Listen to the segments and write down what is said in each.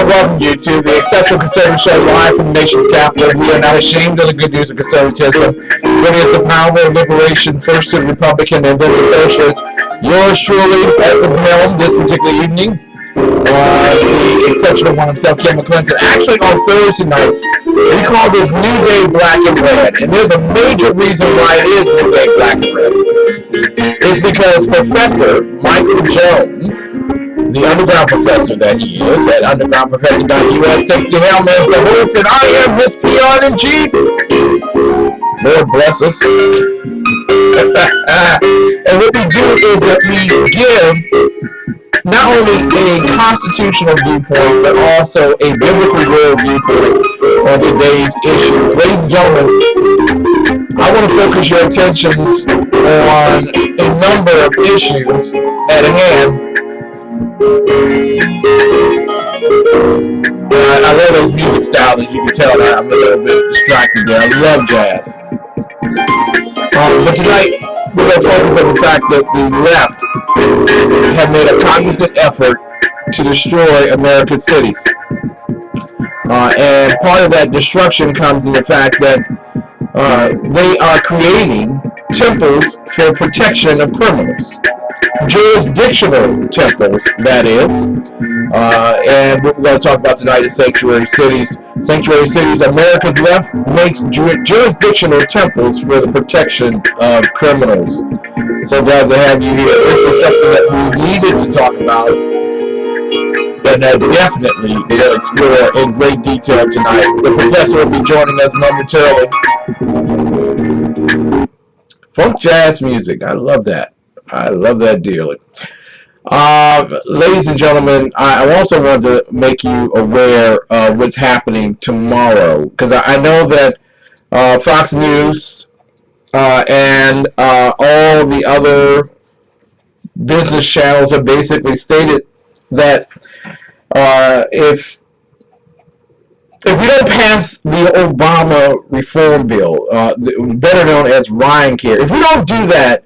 want to welcome you to the Exceptional Conservative Show live from the nation's capital. We are not ashamed of the good news of conservatism. It is the power of liberation, first to the Republican and then the Socialist. Yours truly at the helm this particular evening. The exceptional one himself, MCCLENTON. Actually, on Thursday nights, we call this New Day Black and Red. And there's a major reason why it is New Day Black and Red. It's because Professor Michael Jones, the underground professor that he is, at undergroundprofessor.us, takes the helm as the host, and I am his peon in chief. Lord bless us. And what we do is that we give not only a constitutional viewpoint, but also a biblically real viewpoint on today's issues. Ladies and gentlemen, I want to focus your attentions on a number of issues at hand. I love those music styles, as you can tell. I'm a little bit distracted there. I love jazz. But tonight, we're going to focus on the fact that the left have made a cognizant effort to destroy America's cities. And part of that destruction comes in the fact that they are creating temples for protection of criminals. Jurisdictional temples, that is. And what we're going to talk about tonight is sanctuary cities. Sanctuary cities, America's left makes jurisdictional temples for the protection of criminals. So glad to have you here. This is something that we needed to talk about, and definitely we'll explore in great detail tonight. The professor will be joining us momentarily. Funk jazz music, I love that. I love that dearly. Ladies and gentlemen, I also want to make you aware of what's happening tomorrow, because I know that Fox News and all the other business channels have basically stated that if we don't pass the Obama reform bill, better known as Ryan Care, if we don't do that,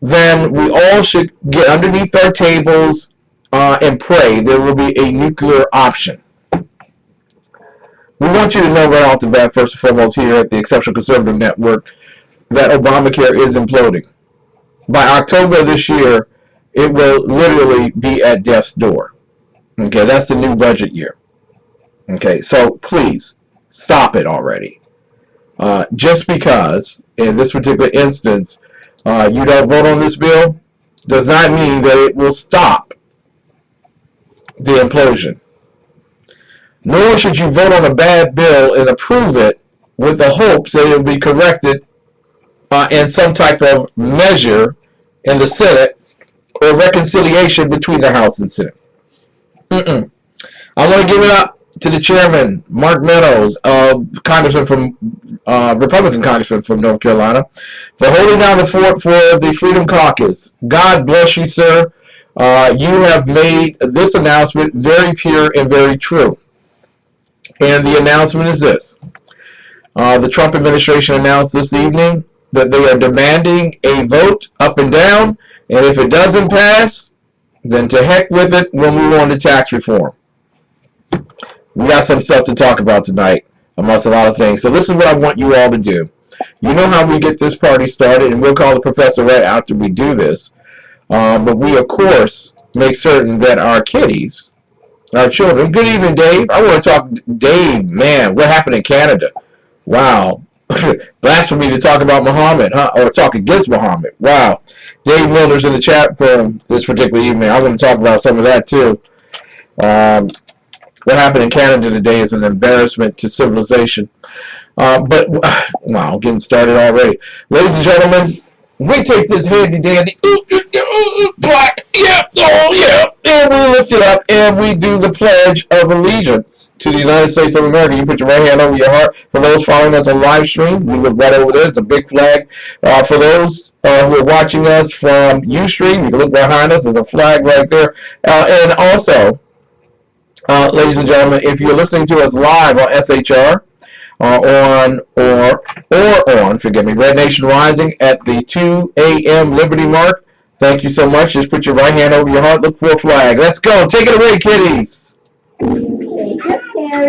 then we all should get underneath our tables and pray there will be a nuclear option. We want you to know right off the bat, first and foremost, here at the Exceptional Conservative Network, that Obamacare is imploding. By October of this year, it will literally be at death's door. Okay, that's the new budget year. Okay, so please, stop it already. Just because, in this particular instance, you don't vote on this bill does not mean that it will stop the implosion. Nor should you vote on a bad bill and approve it with the hopes that it will be corrected in some type of measure in the Senate or reconciliation between the House and Senate. I want to give it up to the chairman, Mark Meadows, Congressman from Republican Congressman from North Carolina, for holding down the fort for the Freedom Caucus. God bless you, sir. You have made this announcement very pure and very true. And the announcement is this. The Trump administration announced this evening that they are demanding a vote up and down, and if it doesn't pass, then to heck with it, we'll move on to tax reform. We got some stuff to talk about tonight, amongst a lot of things. So this is what I want you all to do. You know how we get this party started, and we'll call the professor right after we do this. But we, of course, make certain that our kiddies, our children. Good evening, Dave. I want to talk, Dave, man, what happened in Canada? Wow. Blasphemy to talk about Muhammad, huh? Or talk against Muhammad. Wow. Dave Miller's in the chat room this particular evening. I'm going to talk about some of that, too. What happened in Canada today is an embarrassment to civilization. But, wow, getting started already. Ladies and gentlemen, we take this handy dandy black, yeah, oh yeah, and we lift it up and we do the Pledge of Allegiance to the United States of America. You put your right hand over your heart. For those following us on live stream, we look right over there. It's a big flag. For those who are watching us from Ustream, you can look behind us. There's a flag right there. And also, ladies and gentlemen, if you're listening to us live on SHR, on Red Nation Rising at the 2 a.m. Liberty mark. Thank you so much. Just put your right hand over your heart. Look for a flag. Let's go. Take it away, kiddies. Wow.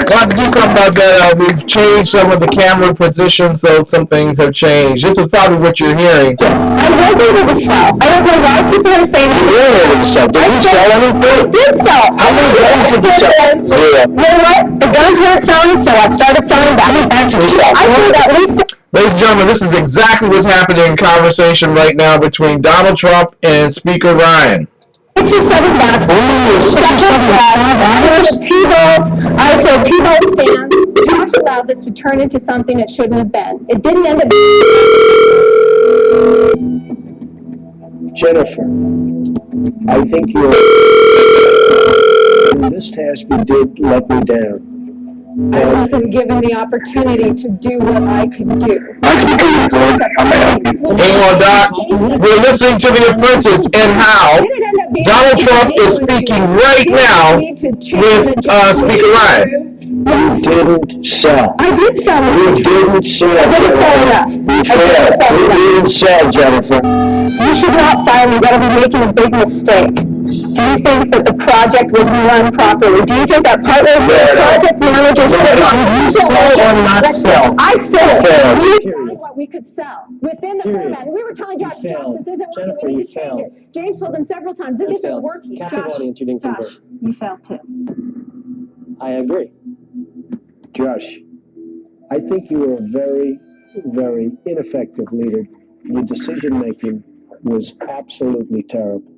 We'll have to do something about that. We've changed some of the camera positions, so some things have changed. This is probably what you're hearing. I was able to sell. I don't know why people are saying you were able to sell. Did you sell anything? I did sell. How many guns did you sell? Zero. You know what? The guns weren't selling, so I started selling back. I sold at least. Ladies and gentlemen, this is exactly what's happening in conversation right now between Donald Trump and Speaker Ryan. 6 or 7 bats. There's T-bolts. I sold T-bolt stands. Josh allowed this to turn into something it shouldn't have been. It didn't end up. Jennifer, I think in this task you did let me down. I wasn't given the opportunity to do what I could do. Hang on, Doc. We're listening to The Apprentice and how Donald Trump is speaking right now with Speaker Ryan. You didn't sell. I did sell. You didn't sell. I didn't sell enough. You didn't sell, Jennifer. You should not fire me. That'll be making a big mistake. Do you think that the project was run properly? Do you think that partner of the project manager should have sell or not sell? I sold. Fair. We decided what we could sell within the format. And we were telling Josh, this isn't working. We need to change it. James told him several times, this isn't working. Josh, you failed too. I agree. Josh, I think you were a very, very ineffective leader. Your decision-making was absolutely terrible.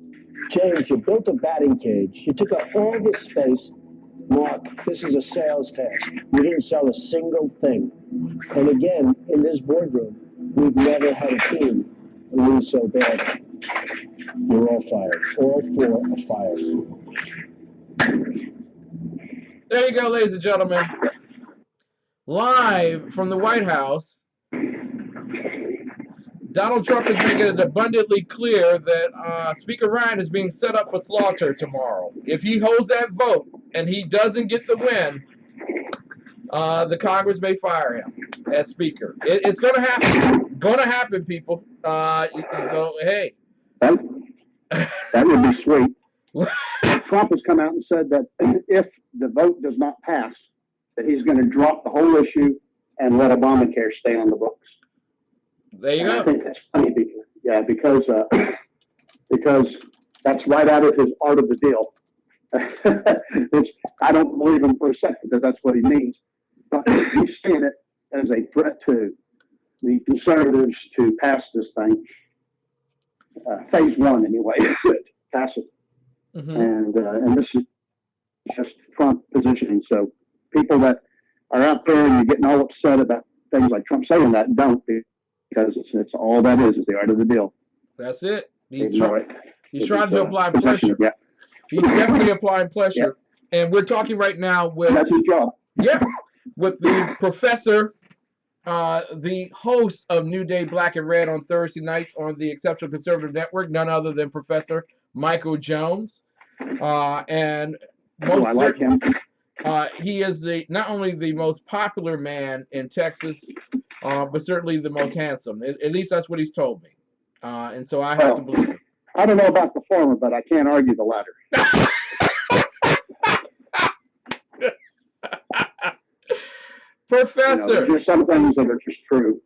James, you built a batting cage. You took up all this space. Mark, this is a sales task. You didn't sell a single thing. And again, in this boardroom, we've never had a team lose so badly. You're all fired. All 4 are fired. There you go, ladies and gentlemen. Live from the White House, Donald Trump is making it abundantly clear that Speaker Ryan is being set up for slaughter tomorrow. If he holds that vote and he doesn't get the win, the Congress may fire him as Speaker. It's going to happen. Going to happen, people. So, hey. That would be sweet. Trump has come out and said that if the vote does not pass, that he's going to drop the whole issue and let Obamacare stay on the books. There you go. I think that's funny because that's right out of his art of the deal. I don't believe him for a second because that's what he means. But he's seeing it as a threat to the conservatives to pass this thing. Phase 1 anyway, pass it. Mm-hmm. And this is just Trump positioning. So people that are out there and you're getting all upset about things like Trump saying that, don't, because it's all that is the art of the deal. That's it. He's trying to apply pressure. Yeah. He's definitely applying pressure. Yeah. And we're talking right now with that's his job. Yeah, with the professor, the host of New Day Black and Red on Thursday nights on the Exceptional Conservative Network, none other than Professor Michael Jones. And most I like him. He is not only the most popular man in Texas, but certainly the most handsome. At least that's what he's told me. And so I have to believe him. I don't know about the former, but I can't argue the latter. Professor, there's some things that are just true.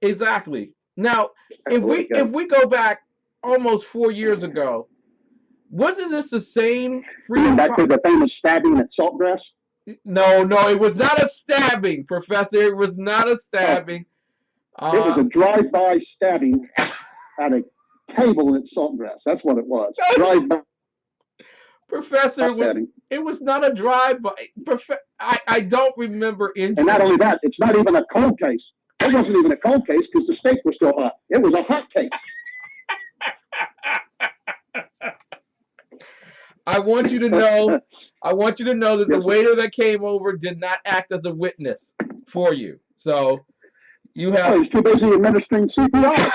Exactly. Now, if we go back almost 4 years ago, wasn't this the same freedom? Back to the famous stabbing at Saltgrass? No, it was not a stabbing, Professor. It was not a stabbing. It was a drive-by stabbing at a table at Saltgrass. That's what it was. Drive-by. Professor, it was not a drive-by. I don't remember injury. And not only that, it's not even a cold case. It wasn't even a cold case because the steak was still hot. It was a hot case. I want you to know I want you to know that the waiter that came over did not act as a witness for you. So you have. Oh, he's too busy administering CPR.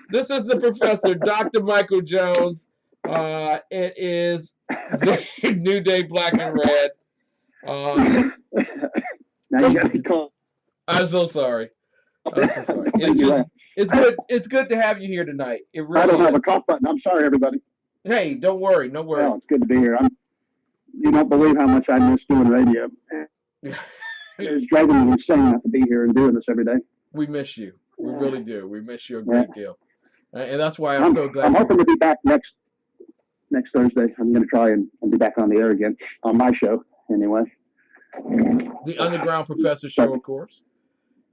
This is the professor, Dr. Michael Jones. It is the New Day Black and Red. Now you got to call. I'm so sorry. It's good. It's good to have you here tonight. It really I don't have is. a cough button. I'm sorry, everybody. Hey, don't worry. No worries. Well, it's good to be here. You don't believe how much I miss doing radio. It's driving me insane not to be here and doing this every day. We miss you. We really do. We miss you a great deal. And that's why I'm so glad. I'm hoping to be back next Thursday. I'm going to try and be back on the air again on my show anyway. The Underground Professor Show, of course.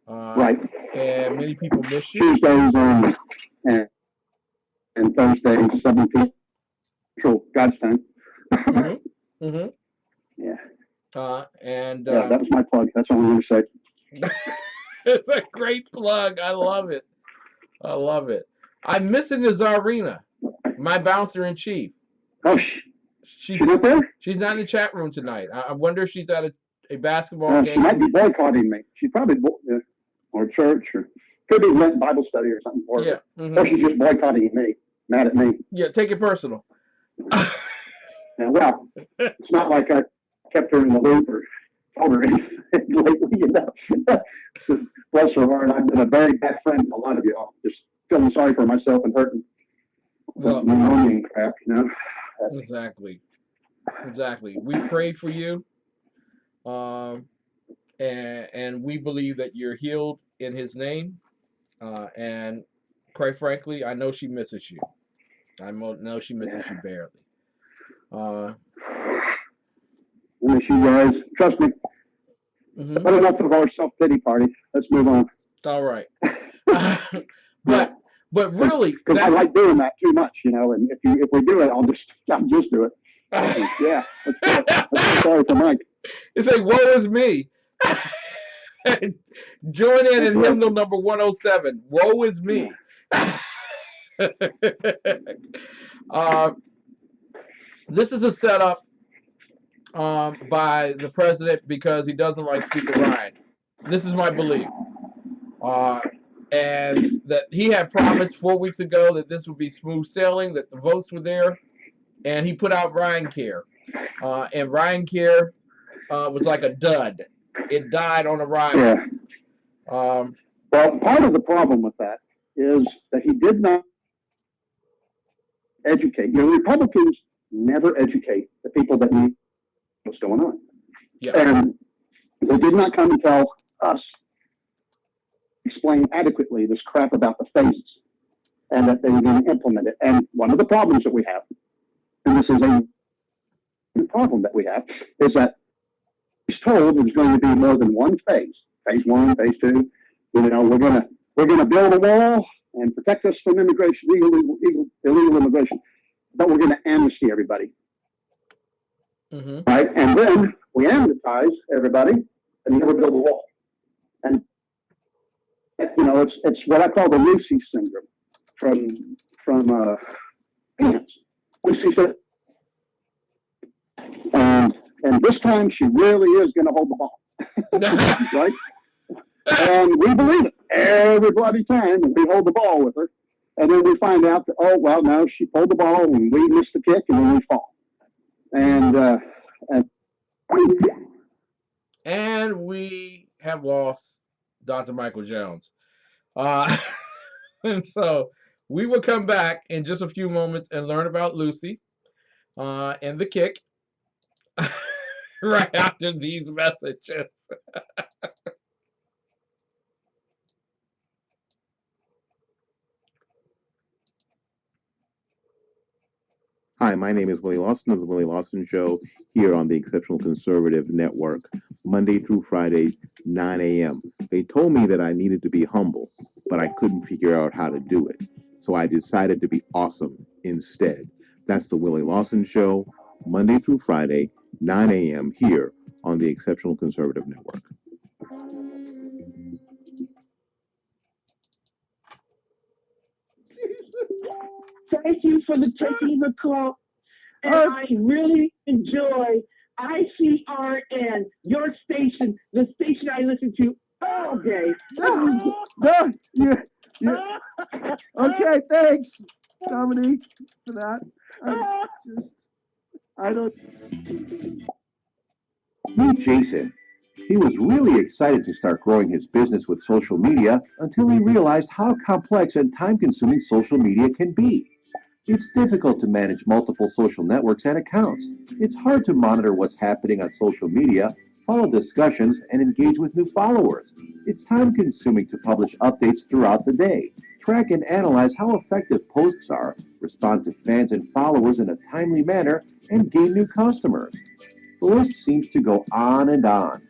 Right. And many people miss you. Tuesdays and Thursdays, 7 Central God's time. Mm-hmm. Mm-hmm. Yeah. That was my plug. That's all I'm going to say. It's a great plug. I love it. I'm missing the Czarina, my bouncer in chief. Oh, she's not there? She's not in the chat room tonight. I wonder if she's at a basketball game. She might be boycotting me. She's probably or church or could be Lent Bible study or something. Or she's just boycotting me, mad at me. Yeah, take it personal. Well, it's not like I kept her in the loop or told her anything lately, Bless her heart, I've been a very bad friend to a lot of y'all. Just feeling sorry for myself and hurting. Pneumonia and crap, Exactly. We pray for you, and we believe that you're healed in His name. And quite frankly, I know she misses you. I know she misses you barely. I miss you guys. Trust me. Mm-hmm. But enough of our self-pity party. Let's move on. All right. But really, because I like doing that too much, and if we do it, I'll just do it. Yeah. Let's sorry for Mike. It's like, woe is me. Join in hymnal number 107. Woe is me. This is a setup by the president because he doesn't like Speaker Ryan. This is my belief. And that he had promised 4 weeks ago that this would be smooth sailing, that the votes were there, and he put out Ryan Care. And Ryan Care was like a dud. It died on arrival. Yeah. Well, part of the problem with that is that he did not educate. Republicans never educate the people that need what's going on. Yeah. And they did not come and tell us, explain adequately this crap about the phases and that they were going to implement it. And one of the problems that we have, and this is a problem that we have, is that he's told there's going to be more than one phase. Phase 1, phase 2. We're going to build a wall and protect us from immigration, illegal immigration, but we're going to amnesty everybody. Mm-hmm. Right? And then we amnestize everybody and never build a wall. And it's what I call the Lucy syndrome from Peanuts. Lucy said, and this time she really is going to hold the ball, right? And we believe it every bloody time, and we hold the ball with her, and then we find out that no, she pulled the ball, and we missed the kick, and then we fall, and we have lost Dr. Michael Jones. And so we will come back in just a few moments and learn about Lucy and the kick right after these messages. Hi, my name is Willie Lawson of The Willie Lawson Show here on the Exceptional Conservative Network, Monday through Fridays, 9 a.m. They told me that I needed to be humble, but I couldn't figure out how to do it. So I decided to be awesome instead. That's The Willie Lawson Show, Monday through Friday, 9 a.m. here on the Exceptional Conservative Network. Thank you for taking the call. And I really enjoy ICRN, your station, the station I listen to all day. No, yeah. Okay, thanks, Dominique, for that. I don't. Meet Jason. He was really excited to start growing his business with social media until he realized how complex and time-consuming social media can be. It's difficult to manage multiple social networks and accounts. It's hard to monitor what's happening on social media, follow discussions, and engage with new followers. It's time-consuming to publish updates throughout the day, track and analyze how effective posts are, respond to fans and followers in a timely manner, and gain new customers. The list seems to go on and on.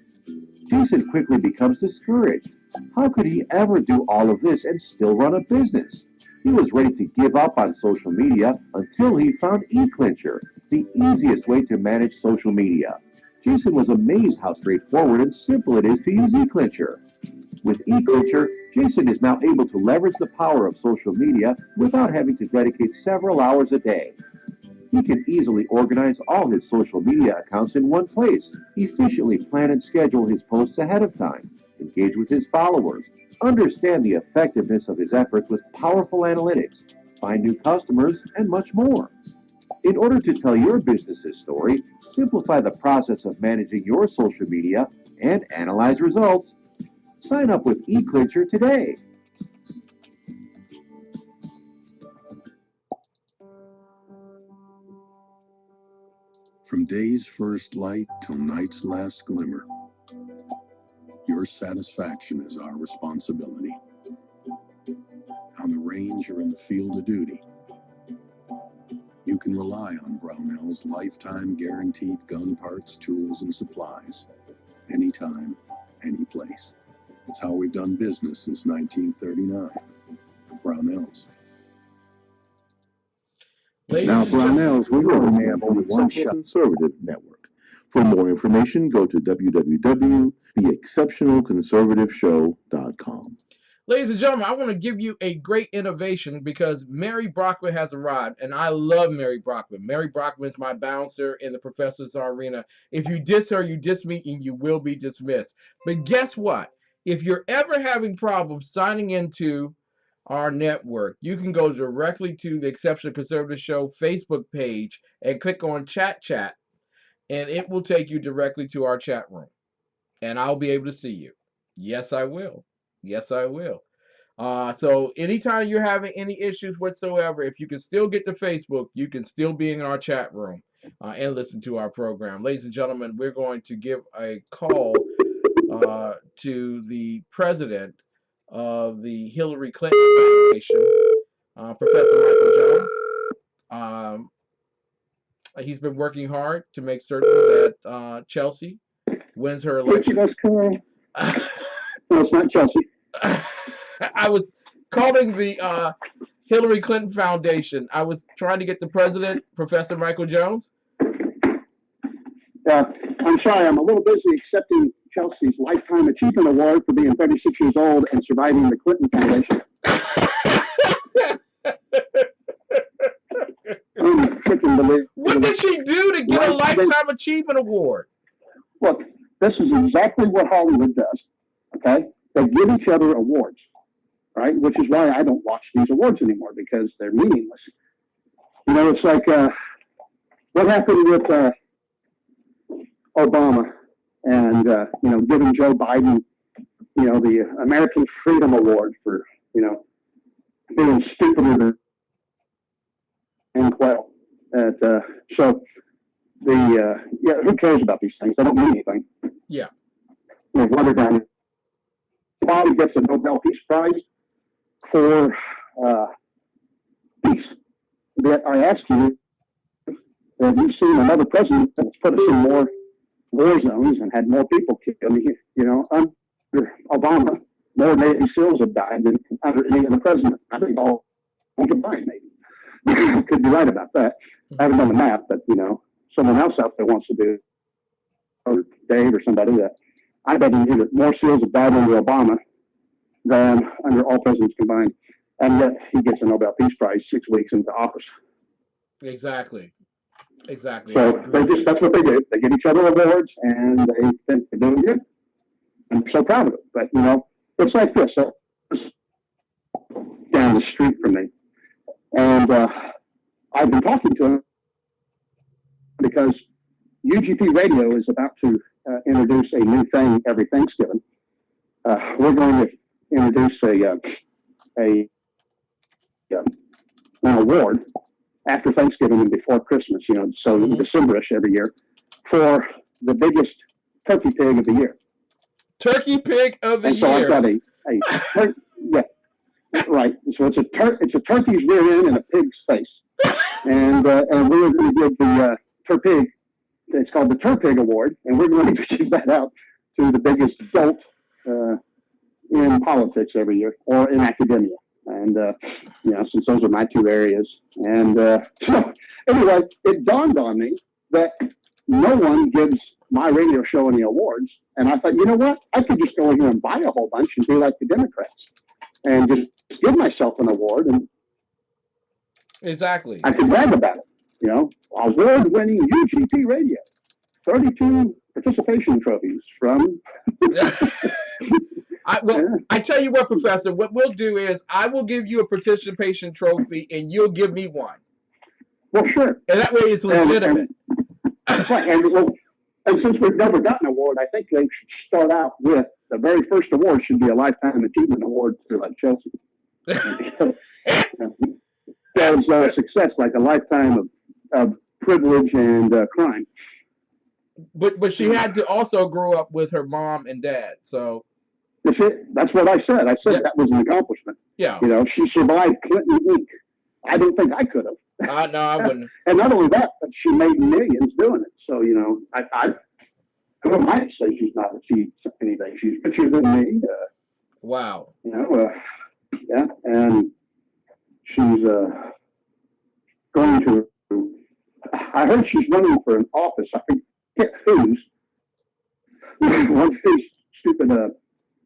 Jason quickly becomes discouraged. How could he ever do all of this and still run a business? He was ready to give up on social media until he found eClincher, the easiest way to manage social media. Jason was amazed how straightforward and simple it is to use eClincher. With eClincher, Jason is now able to leverage the power of social media without having to dedicate several hours a day. He can easily organize all his social media accounts in one place, efficiently plan and schedule his posts ahead of time, engage with his followers, understand the effectiveness of his efforts with powerful analytics, find new customers, and much more. In order to tell your business's story, simplify the process of managing your social media, and analyze results, sign up with eClincher today. From day's first light till night's last glimmer, your satisfaction is our responsibility. On the range or in the field of duty, you can rely on Brownell's lifetime guaranteed gun parts, tools, and supplies. Anytime, any place. It's how we've done business since 1939. Brownell's. Now, Brownell's, we only have only one conservative network. For more information, go to www.theexceptionalconservativeshow.com. Ladies and gentlemen, I want to give you a great innovation because Mary Brockman has arrived, and I love Mary Brockman. Mary Brockman is my bouncer in the Professor's Arena. If you diss her, you diss me, and you will be dismissed. But guess what? If you're ever having problems signing into our network, you can go directly to the Exceptional Conservative Show Facebook page and click on Chat, and it will take you directly to our chat room. And I'll be able to see you. Yes, I will. Yes, I will. So anytime you're having any issues whatsoever, if you can still get to Facebook, you can still be in our chat room and listen to our program. Ladies and gentlemen, we're going to give a call to the president of the Hillary Clinton Foundation, Professor Michael Jones. He's been working hard to make certain that Chelsea wins her election. No, it's not Chelsea. I was calling the Hillary Clinton Foundation. I was trying to get the president, Professor Michael Jones. I'm sorry, I'm a little busy accepting Chelsea's Lifetime Achievement Award for being 36 years old and surviving the Clinton Foundation. What did she do to get a Lifetime Achievement Award? Look, this is exactly what Hollywood does, okay? They give each other awards, right? Which is why I don't watch these awards anymore, because they're meaningless. You know, it's like what happened with Obama and, you know, giving Joe Biden, you know, the American Freedom Award for, you know, being stupider than Quail. So yeah, who cares about these things? They don't mean anything. Yeah. You know, Wonderdown. Bobby gets a Nobel Peace Prize for peace. But I ask you, have you seen another president that's put us in more war zones and had more people killed? You know, under Obama, more Navy SEALs have died than under any other president. I think all combined, maybe. Could be right about that. I haven't done the math, but, you know, someone else out there wants to do, or Dave or somebody, that I bet you that more SEALs have died under Obama than under all presidents combined. and yet he gets a Nobel Peace Prize 6 weeks into office. Exactly. So that's what they do. They give each other awards, and they think they're doing good. I'm so proud of it. But, you know, it's like this. Down the street from me. And I've been talking to him because UGP Radio is about to introduce a new thing every Thanksgiving. We're going to introduce an award after Thanksgiving and before Christmas, you know, so December-ish every year, for the biggest turkey pig of the year. Turkey pig of the year. So I've got yeah, right. So it's a turkey's rear end and a pig's face, and we're going to give the Turpig. It's called the Turpig Award, and we're going to give that out to the biggest dolt in politics every year or in academia. And, you know, since those are my two areas. And so anyway, it dawned on me that no one gives my radio show any awards. And I thought, you know what? I could just go in here and buy a whole bunch and be like the Democrats and just give myself an award. And exactly. I could brag about it. You know, award-winning UGP radio, 32 participation trophies from... I tell you what, Professor, what we'll do is I will give you a participation trophy and you'll give me one. Well, sure. And that way it's legitimate. And since we've never gotten an award, I think they should start out with the very first award should be a Lifetime Achievement Award for like Chelsea. That was a success, like a lifetime of privilege and crime. But she had to also grow up with her mom and dad, so... That's it. That's what I said. I said that was an accomplishment. Yeah. You know, she survived Clinton Inc. I don't think I could have. No, I wouldn't. And not only that, but she made millions doing it. So, you know, who am I to say she's not achieved anything? She's richer than me. Wow. You know, yeah. And she's going to, I heard she's running for an office. I forget whose. One of these stupid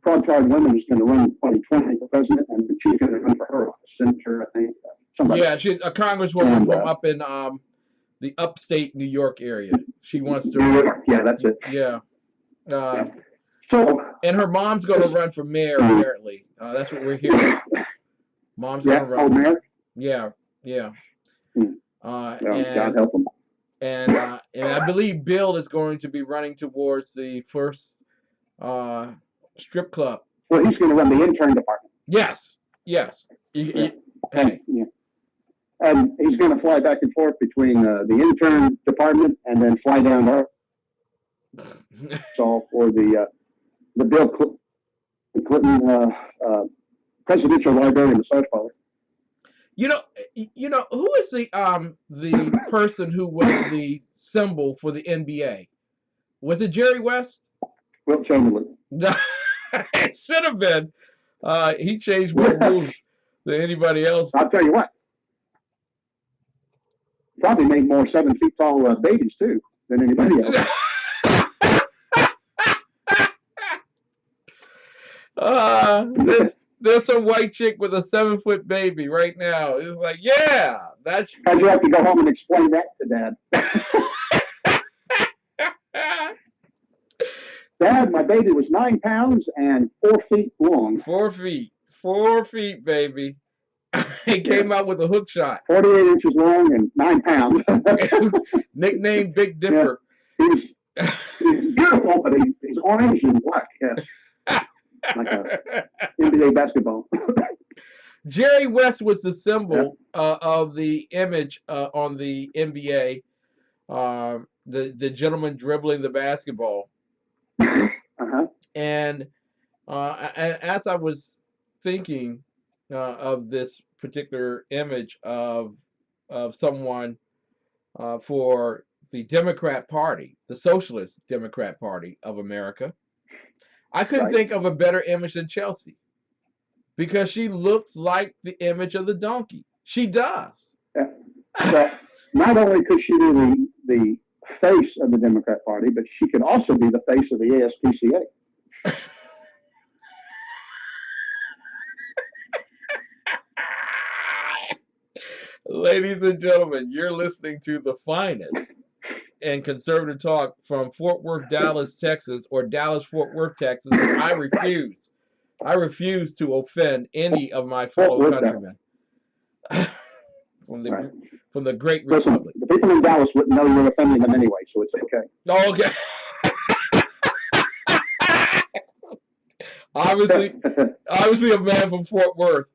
fraud-tried women is going to run in 2020 for president, and she's going to run for her office, senator, I think. Somebody. Yeah, she's a congresswoman from up in the upstate New York area. She wants to. New York, yeah, that's it. Yeah. Yeah. So, and her mom's going to run for mayor, apparently. That's what we're hearing. Mom's going to run. Oh, mayor? Yeah, yeah. God help him. And I believe Bill is going to be running towards the first strip club. Well, he's going to run the intern department. Yes. And he's going to fly back and forth between the intern department and then fly down to so for the Bill Clinton presidential library in the South Park. You know who is the person who was the symbol for the NBA? Was it Jerry West? Wilt Chamberlain. It should have been. He changed more moves than anybody else. I'll tell you what. Probably made more 7 feet tall babies too than anybody else. There's some white chick with a 7-foot baby right now. It's like, yeah, that's. How'd you have to go home and explain that to Dad? Dad, my baby was 9 pounds and 4 feet long. 4 feet, baby. It came out with a hook shot. 48 inches long and 9 pounds. Nicknamed Big Dipper. Yeah. He's beautiful, but he's orange and black. Yeah. Like a NBA basketball. Jerry West was the symbol of the image on the NBA. The gentleman dribbling the basketball. And as I was thinking of this particular image of someone for the Democrat Party, the Socialist Democrat Party of America, I couldn't think of a better image than Chelsea, because she looks like the image of the donkey. She does. Yeah. But not only could she be the face of the Democrat Party, but she could also be the face of the ASPCA. Ladies and gentlemen, you're listening to the finest in conservative talk from Fort Worth, Dallas, Texas, or Dallas, Fort Worth, Texas. I refuse to offend any of my fellow countrymen from the great republic. The people in Dallas wouldn't know you're offending them anyway, so it's okay. Okay. obviously a man from Fort Worth.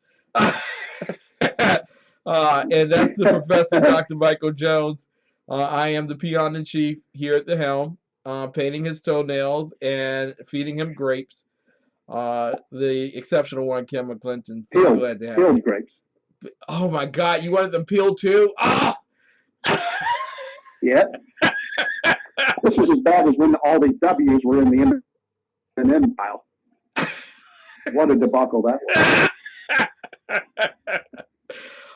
And that's the professor, Dr. Michael Jones. I am the peon in chief here at the helm, painting his toenails and feeding him grapes. The exceptional one, Kim McClinton. So glad to have you. Grapes. Oh my God, you wanted them peeled too? Ah! Yeah. This is as bad as when all the W's were in the M&M pile. What a debacle that was.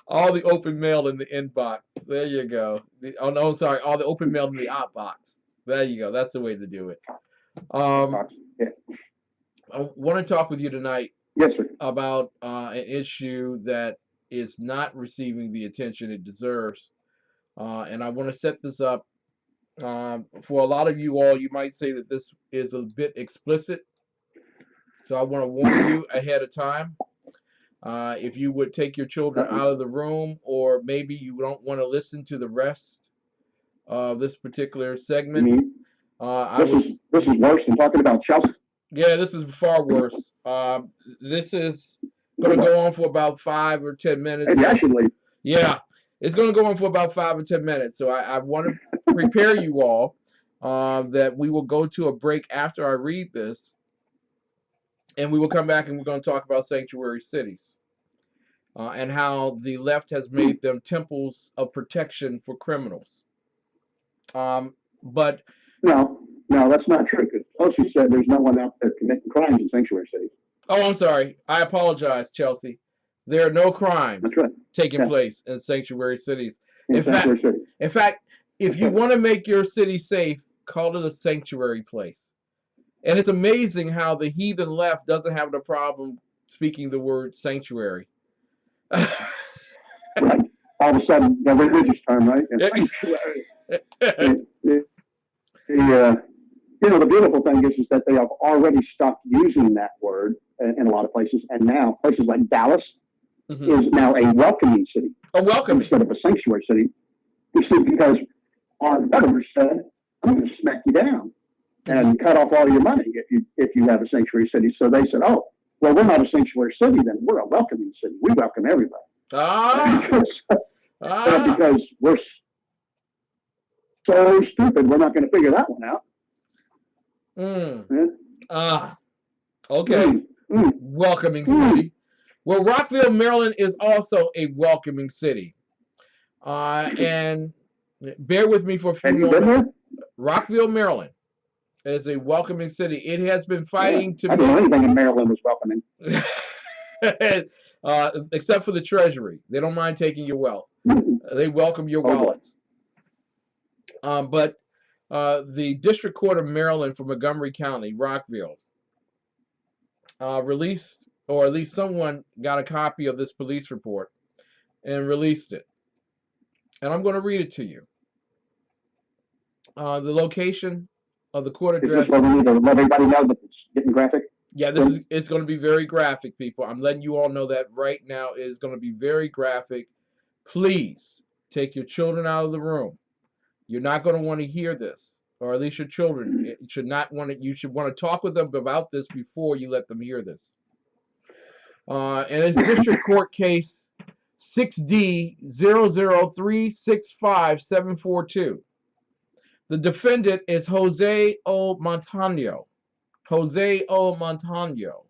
All the open mail in the inbox. There you go. Oh no, sorry. All the open mail in the outbox. There you go. That's the way to do it. Yeah. I want to talk with you tonight. Yes, sir. About an issue that is not receiving the attention it deserves. And I want to set this up. For a lot of you all, you might say that this is a bit explicit. So I want to warn you ahead of time. If you would take your children out of the room, or maybe you don't want to listen to the rest of this particular segment. This is worse than talking about Chelsea. Yeah, this is far worse. This is going to go on for about 5 or 10 minutes. Yeah, it's going to go on for about 5 or 10 minutes. So I want to prepare you all that we will go to a break after I read this. And we will come back and we're going to talk about sanctuary cities and how the left has made them temples of protection for criminals. But no, that's not true. Because Chelsea said there's no one out there committing crimes in sanctuary cities. Oh, I'm sorry. I apologize, Chelsea. There are no crimes taking place in sanctuary cities. In fact, if you want to make your city safe, call it a sanctuary place. And it's amazing how the heathen left doesn't have the problem speaking the word sanctuary. Right. All of a sudden, the religious term, right? Sanctuary. The beautiful thing is that they have already stopped using that word in a lot of places, and now places like Dallas is now a welcoming city. A welcoming instead of a sanctuary city. You see, because our governor said, "I'm going to smack you down and cut off all your money if you have a sanctuary city." So they said, "Oh, well, we're not a sanctuary city, then we're a welcoming city. We welcome everybody." Because we're so stupid, we're not going to figure that one out. Okay. Welcoming city. Well, Rockville, Maryland is also a welcoming city. And bear with me for a few moments. Rockville, Maryland is a welcoming city. It has been fighting to I don't know anything in Maryland was welcoming. Except for the Treasury. They don't mind taking your wealth. They welcome your wallets. But the District Court of Maryland for Montgomery County, Rockville, released, or at least someone got a copy of this police report and released it. And I'm going to read it to you. The location of the court address. We need to let everybody know that it's getting graphic. Yeah, it's going to be very graphic, people. I'm letting you all know that right now. It is going to be very graphic. Please take your children out of the room. You're not going to want to hear this, or at least your children should not want to. You should want to talk with them about this before you let them hear this. And it's District Court Case 6D00365-742. The defendant is Jose O. Montano. Jose O. Montano.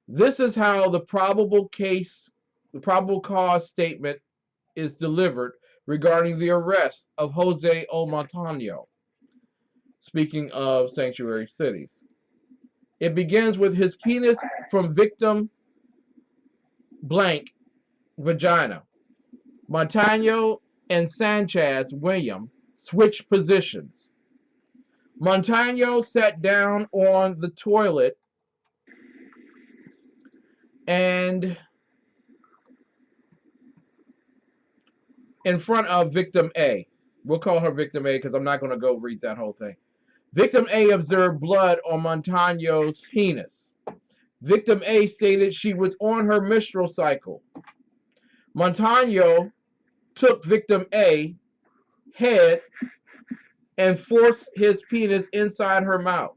This is how the probable cause statement is delivered regarding the arrest of Jose O. Montano. Speaking of sanctuary cities. It begins with his penis from victim blank vagina. Montano and Sanchez William switched positions. Montano sat down on the toilet and in front of victim A. We'll call her victim A because I'm not going to go read that whole thing. Victim A observed blood on Montano's penis. Victim A stated she was on her menstrual cycle. Montano took victim A head and forced his penis inside her mouth,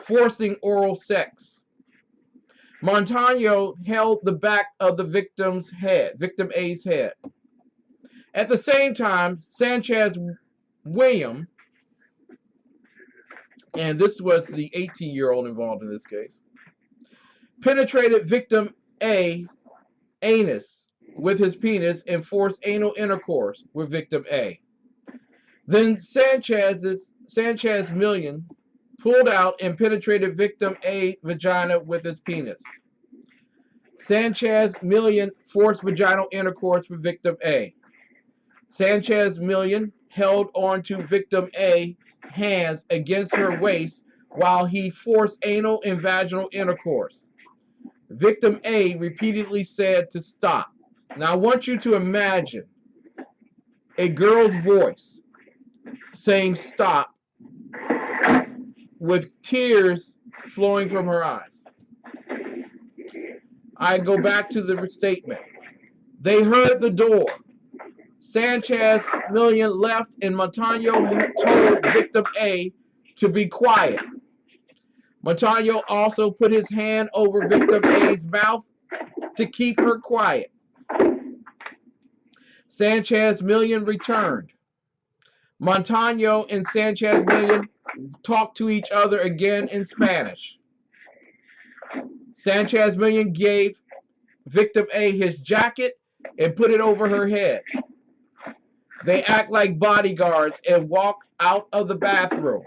forcing oral sex. Montano held the back of the victim's head, victim A's head. At the same time, Sanchez William, and this was the 18-year-old involved in this case, penetrated victim A anus with his penis and forced anal intercourse with victim A. Then Sanchez Million pulled out and penetrated victim A vagina with his penis. Sanchez Million forced vaginal intercourse with victim A. Sanchez Million held onto victim A hands against her waist while he forced anal and vaginal intercourse. Victim A repeatedly said to stop. Now I want you to imagine a girl's voice saying stop with tears flowing from her eyes. I go back to the statement. They heard the door. Sanchez Million left and Montano told victim A to be quiet. Montano also put his hand over victim A's mouth to keep her quiet. Sanchez Million returned. Montano and Sanchez Million talked to each other again in Spanish. Sanchez Million gave victim A his jacket and put it over her head. They act like bodyguards and walk out of the bathroom.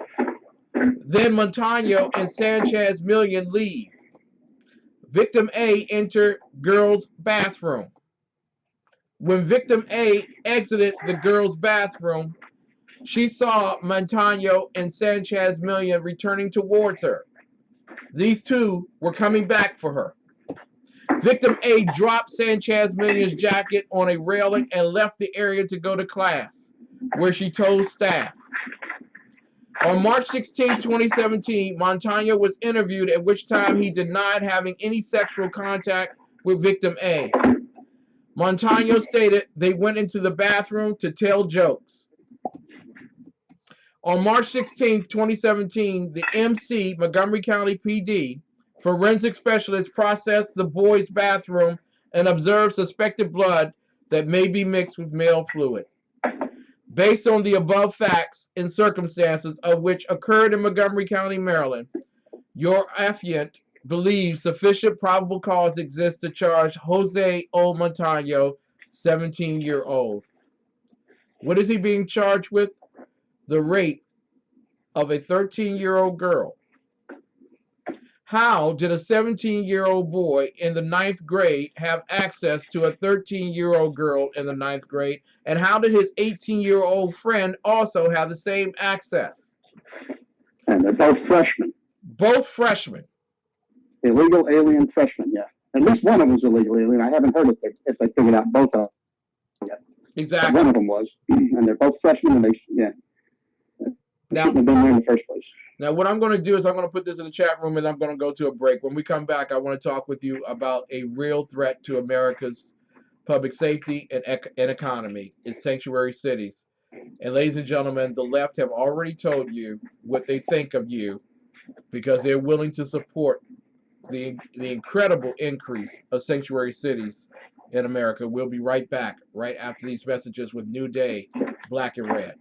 Then Montano and Sanchez Million leave. Victim A entered girl's bathroom. When victim A exited the girl's bathroom, she saw Montano and Sanchez Million returning towards her. These two were coming back for her. Victim A dropped Sanchez Million's jacket on a railing and left the area to go to class, where she told staff. On March 16, 2017, Montano was interviewed, at which time he denied having any sexual contact with victim A. Montano stated they went into the bathroom to tell jokes. On March 16, 2017, the MC, Montgomery County PD, forensic specialist processed the boys' bathroom and observed suspected blood that may be mixed with male fluid. Based on the above facts and circumstances of which occurred in Montgomery County, Maryland, your affiant believes sufficient probable cause exists to charge Jose O. Montano, 17-year-old. What is he being charged with? The rape of a 13-year-old girl. How did a 17-year-old boy in the 9th grade have access to a 13-year-old girl in the 9th grade? And how did his 18-year-old friend also have the same access? And they're both freshmen. Both freshmen. Illegal alien freshmen, yeah. At least one of them was illegal alien. I haven't heard if they figured out both of them yet. Exactly. But one of them was. And they're both freshmen, and they, yeah. Now, shouldn't have been there in the first place. Now, what I'm going to do is I'm going to put this in the chat room and I'm going to go to a break. When we come back, I want to talk with you about a real threat to America's public safety and economy. It's sanctuary cities. And ladies and gentlemen, the left have already told you what they think of you because they're willing to support the incredible increase of sanctuary cities in America. We'll be right back right after these messages with New Day, Black and Red.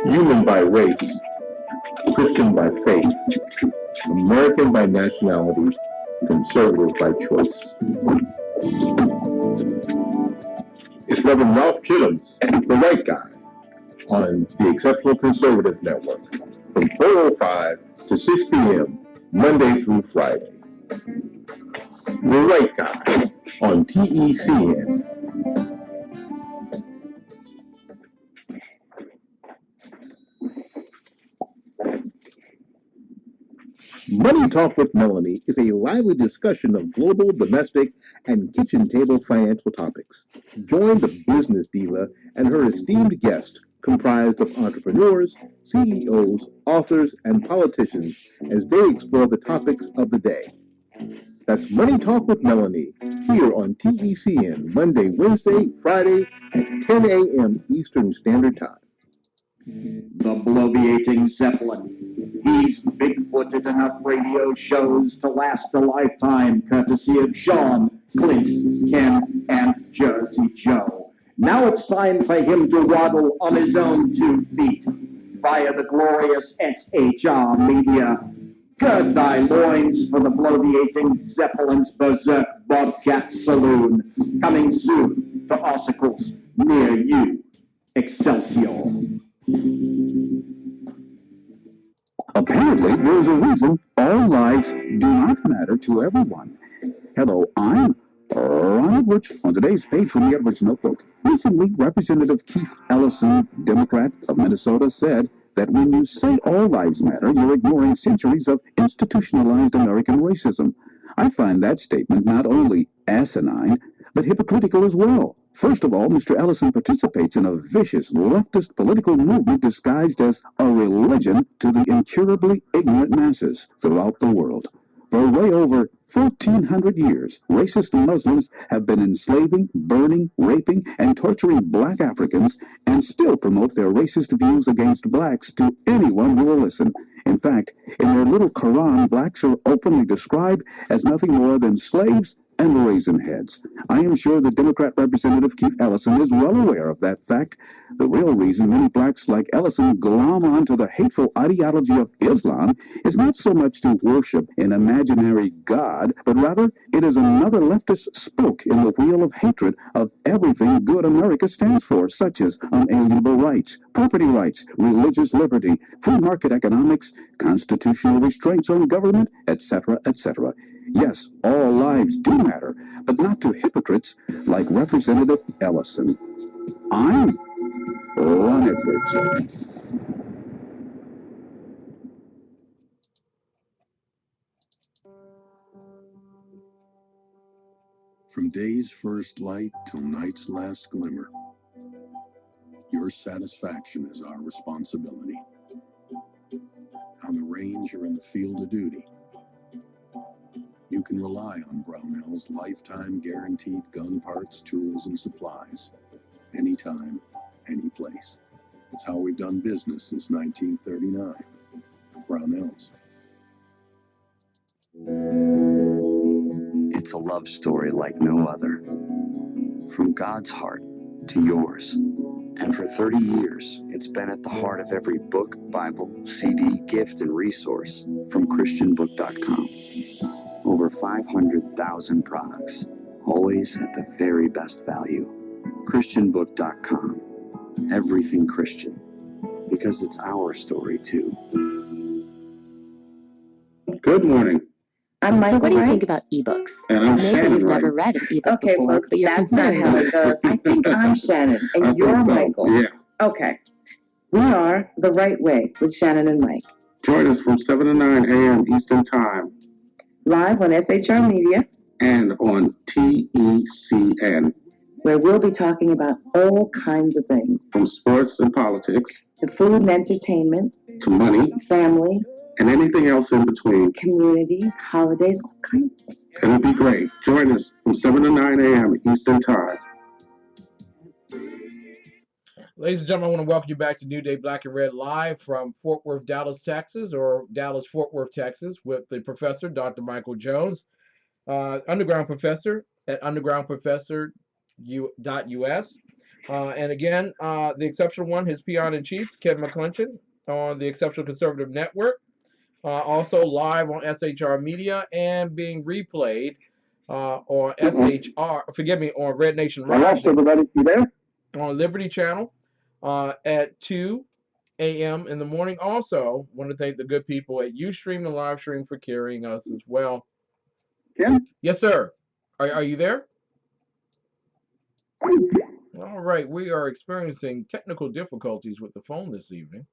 Human by race, Christian by faith, American by nationality, conservative by choice. It's Reverend Ralph Chittums, the right guy, on the Exceptional Conservative Network from 4:05 to 6 p.m. Monday through Friday. The right guy on TECN. Money Talk with Melanie is a lively discussion of global, domestic, and kitchen table financial topics. Join the business diva and her esteemed guest, comprised of entrepreneurs, CEOs, authors, and politicians, as they explore the topics of the day. That's Money Talk with Melanie, here on TECN, Monday, Wednesday, Friday at 10 a.m. Eastern Standard Time. The bloviating Zeppelin. He's big-footed enough radio shows to last a lifetime, courtesy of Sean, Clint, Ken, and Jersey Joe. Now it's time for him to waddle on his own 2 feet via the glorious SHR media. Gird thy loins for the bloviating Zeppelin's Berserk Bobcat Saloon, coming soon to ossicles near you. Excelsior. Apparently, there's a reason all lives do not matter to everyone. Hello, I'm Ron Edwards. On today's page from the Edwards Notebook, recently Representative Keith Ellison, Democrat of Minnesota, said that when you say all lives matter, you're ignoring centuries of institutionalized American racism. I find that statement not only asinine, but hypocritical as well. First of all, Mr. Ellison participates in a vicious leftist political movement disguised as a religion to the incurably ignorant masses throughout the world. For way over 1,400 years, racist Muslims have been enslaving, burning, raping, and torturing black Africans and still promote their racist views against blacks to anyone who will listen. In fact, in their little Quran, blacks are openly described as nothing more than slaves and raisin heads. I am sure the Democrat Representative Keith Ellison is well aware of that fact. The real reason many blacks like Ellison glom onto the hateful ideology of Islam is not so much to worship an imaginary God, but rather it is another leftist spoke in the wheel of hatred of everything good America stands for, such as unalienable rights, property rights, religious liberty, free market economics, constitutional restraints on government, etc., etc. Yes, all lives do matter, but not to hypocrites like Representative Ellison. I'm Ron Edwards. From day's first light till night's last glimmer, your satisfaction is our responsibility. On the range or in the field of duty, you can rely on Brownell's lifetime guaranteed gun parts, tools, and supplies. Anytime, any place. It's how we've done business since 1939. Brownell's. It's a love story like no other. From God's heart to yours. And for 30 years, it's been at the heart of every book, Bible, CD, gift, and resource from ChristianBook.com. Over 500,000 products, always at the very best value. ChristianBook.com. Everything Christian. Because it's our story, too. Good morning. I'm Michael So what do you Wright. think about ebooks? And I'm Maybe Shannon you've Wright. never read an ebook Okay, before, folks, but you're that's not considering how it goes. I think I'm Shannon and I you're think so. Michael. Yeah. Okay. We are The Right Way with Shannon and Mike. Join us from 7 to 9 a.m. Eastern Time Live on SHR Media, and on TECN. where we'll be talking about all kinds of things. From sports and politics To food and entertainment, to money family, and anything else in between. community, holidays, all kinds of things. It'll be great. Join us from 7 to 9 a.m. Eastern Time. Ladies and gentlemen, I want to welcome you back to New Day Black and Red Live from Fort Worth, Dallas, Texas, or Dallas, Fort Worth, Texas, with the professor, Dr. Michael Jones, underground professor at undergroundprofessor.us. And again, the exceptional one, his peon-in-chief, Ken McClelton, on the Exceptional Conservative Network, also live on SHR Media and being replayed on SHR, forgive me, on Red Nation Rising. Everybody, you there? On Liberty Channel at 2 a.m. in the morning. Also, want to thank the good people at Ustream and Livestream for carrying us as well. Ken? Yes, sir. Are you there? All right. We are experiencing technical difficulties with the phone this evening.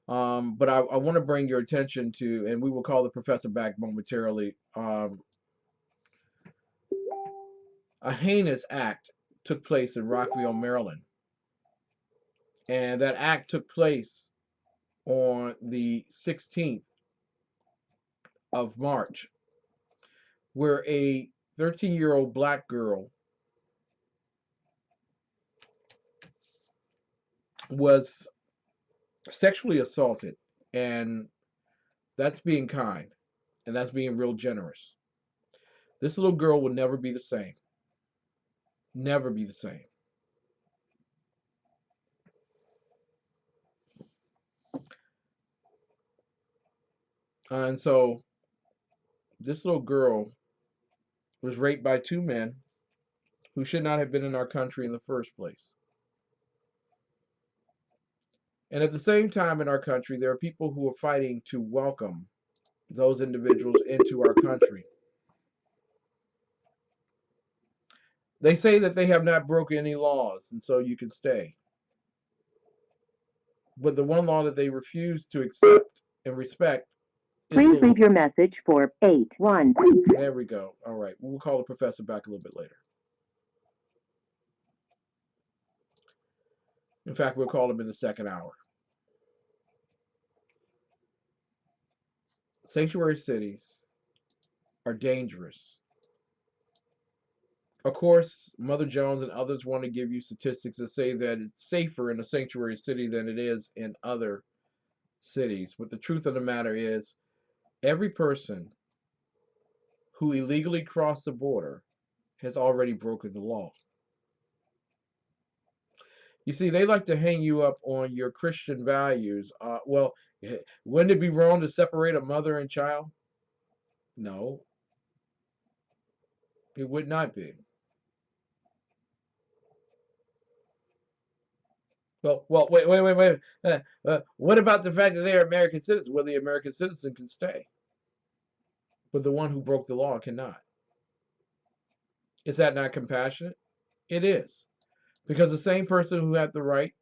But I want to bring your attention to, and we will call the professor back momentarily. A heinous act took place in Rockville, Maryland. And that act took place on the 16th of March, where a 13-year-old black girl was sexually assaulted. And that's being kind, and that's being real generous. This little girl will never be the same. Never be the same. And so this little girl was raped by two men who should not have been in our country in the first place. And at the same time in our country, there are people who are fighting to welcome those individuals into our country. They say that they have not broken any laws, and so you can stay. But the one law that they refuse to accept and respect is Please leave your message for 81. There we go. All right. We'll call the professor back a little bit later. In fact, we'll call him in the second hour. Sanctuary cities are dangerous. Of course, Mother Jones and others want to give you statistics that say that it's safer in a sanctuary city than it is in other cities. But the truth of the matter is, every person who illegally crossed the border has already broken the law. You see, they like to hang you up on your Christian values. Wouldn't it be wrong to separate a mother and child? No, it would not be. Well, wait. What about the fact that they are American citizens? Well, the American citizen can stay, but the one who broke the law cannot. Is that not compassionate? It is. Because the same person who had the right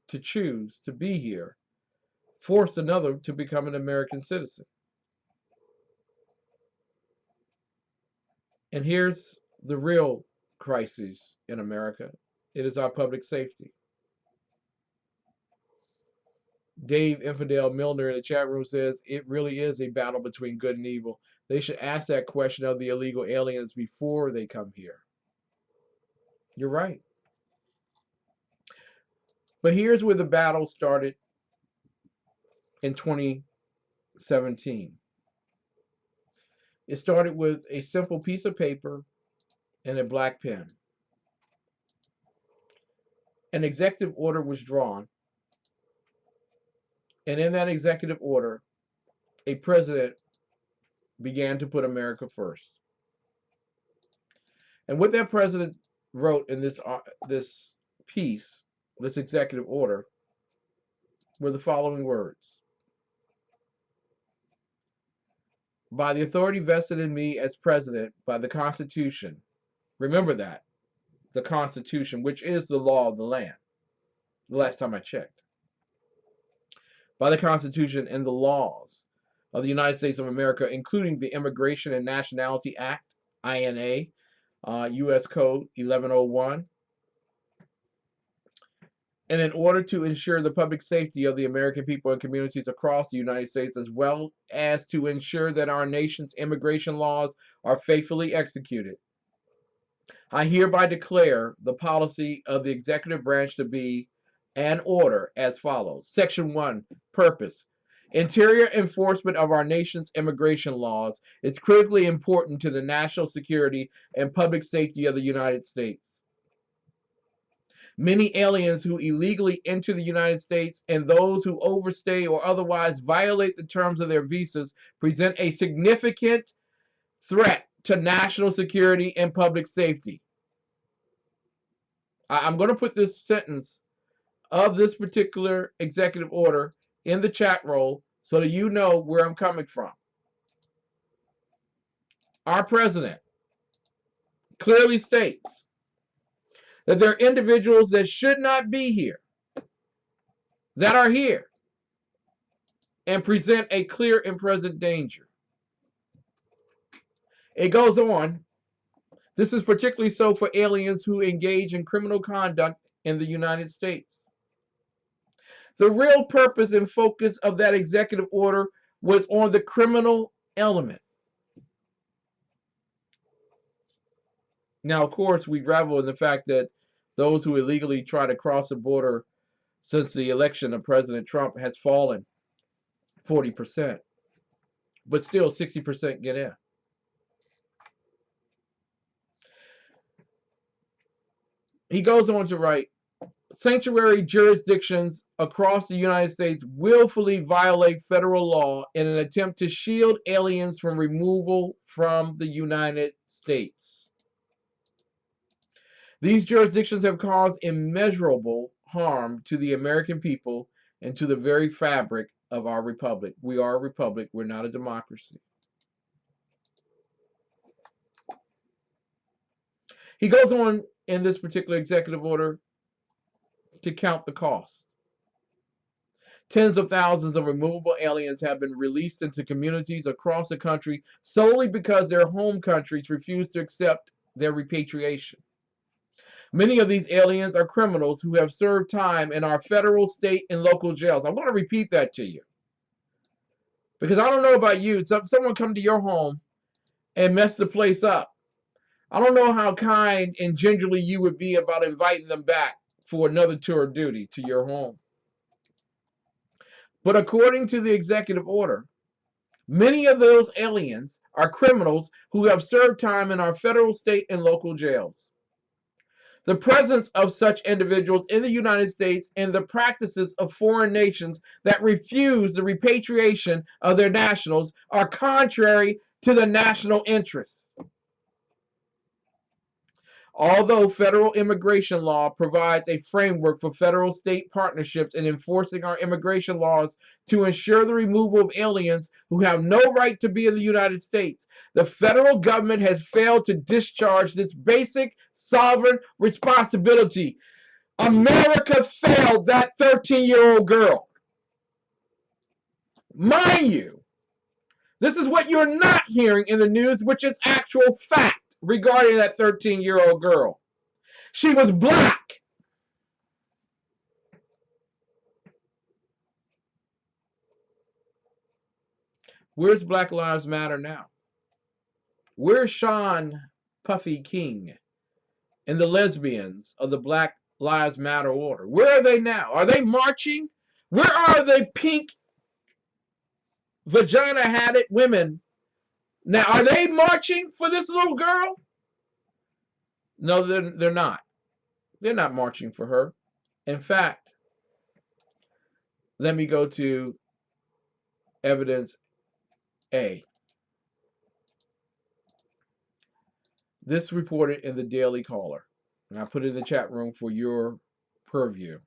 to choose to be here forced another to become an American citizen. And here's the real crisis in America. It is our public safety. Dave Infidel Milner in the chat room says it really is a battle between good and evil. They should ask that question of the illegal aliens before they come here. You're right. But here's where the battle started in 2017. It started with a simple piece of paper and a black pen. An executive order was drawn, and in that executive order, a president began to put America first. And what that president wrote in this piece, this executive order, were the following words. By the authority vested in me as president by the Constitution, remember that, the Constitution, which is the law of the land, the last time I checked. By the Constitution and the laws of the United States of America, including the Immigration and Nationality Act, INA, U.S. Code 1101, and in order to ensure the public safety of the American people and communities across the United States, as well as to ensure that our nation's immigration laws are faithfully executed, I hereby declare the policy of the executive branch to be an order as follows. Section 1, purpose. Interior enforcement of our nation's immigration laws is critically important to the national security and public safety of the United States. Many aliens who illegally enter the United States and those who overstay or otherwise violate the terms of their visas present a significant threat to national security and public safety. I'm going to put this sentence of this particular executive order in the chat roll so that you know where I'm coming from. Our president clearly states that there are individuals that should not be here, that are here. and present a clear and present danger. It goes on. This is particularly so for aliens who engage in criminal conduct in the United States. The real purpose and focus of that executive order was on the criminal element. Now, of course, we revel in the fact that those who illegally try to cross the border since the election of President Trump has fallen 40%, but still 60% get in. He goes on to write, sanctuary jurisdictions across the United States willfully violate federal law in an attempt to shield aliens from removal from the United States. These jurisdictions have caused immeasurable harm to the American people and to the very fabric of our republic. We are a republic. We're not a democracy. He goes on in this particular executive order to count the cost. Tens of thousands of removable aliens have been released into communities across the country solely because their home countries refuse to accept their repatriation. Many of these aliens are criminals who have served time in our federal, state, and local jails. I'm going to repeat that to you, because I don't know about you. Someone come to your home and mess the place up. I don't know how kind and gingerly you would be about inviting them back for another tour of duty to your home. But according to the executive order, many of those aliens are criminals who have served time in our federal, state, and local jails. The presence of such individuals in the United States and the practices of foreign nations that refuse the repatriation of their nationals are contrary to the national interests. Although federal immigration law provides a framework for federal-state partnerships in enforcing our immigration laws to ensure the removal of aliens who have no right to be in the United States, the federal government has failed to discharge its basic sovereign responsibility. America failed that 13-year-old girl. Mind you, this is what you're not hearing in the news, which is actual fact regarding that 13-year-old girl. She was black. Where's Black Lives Matter now? Where's Sean Puffy King and the lesbians of the Black Lives Matter order? Where are they now? Are they marching? Where are the pink vagina-hatted women? Now, are they marching for this little girl? No, they're not. They're not marching for her. In fact, let me go to evidence A. This reported in the Daily Caller, and I put it in the chat room for your purview.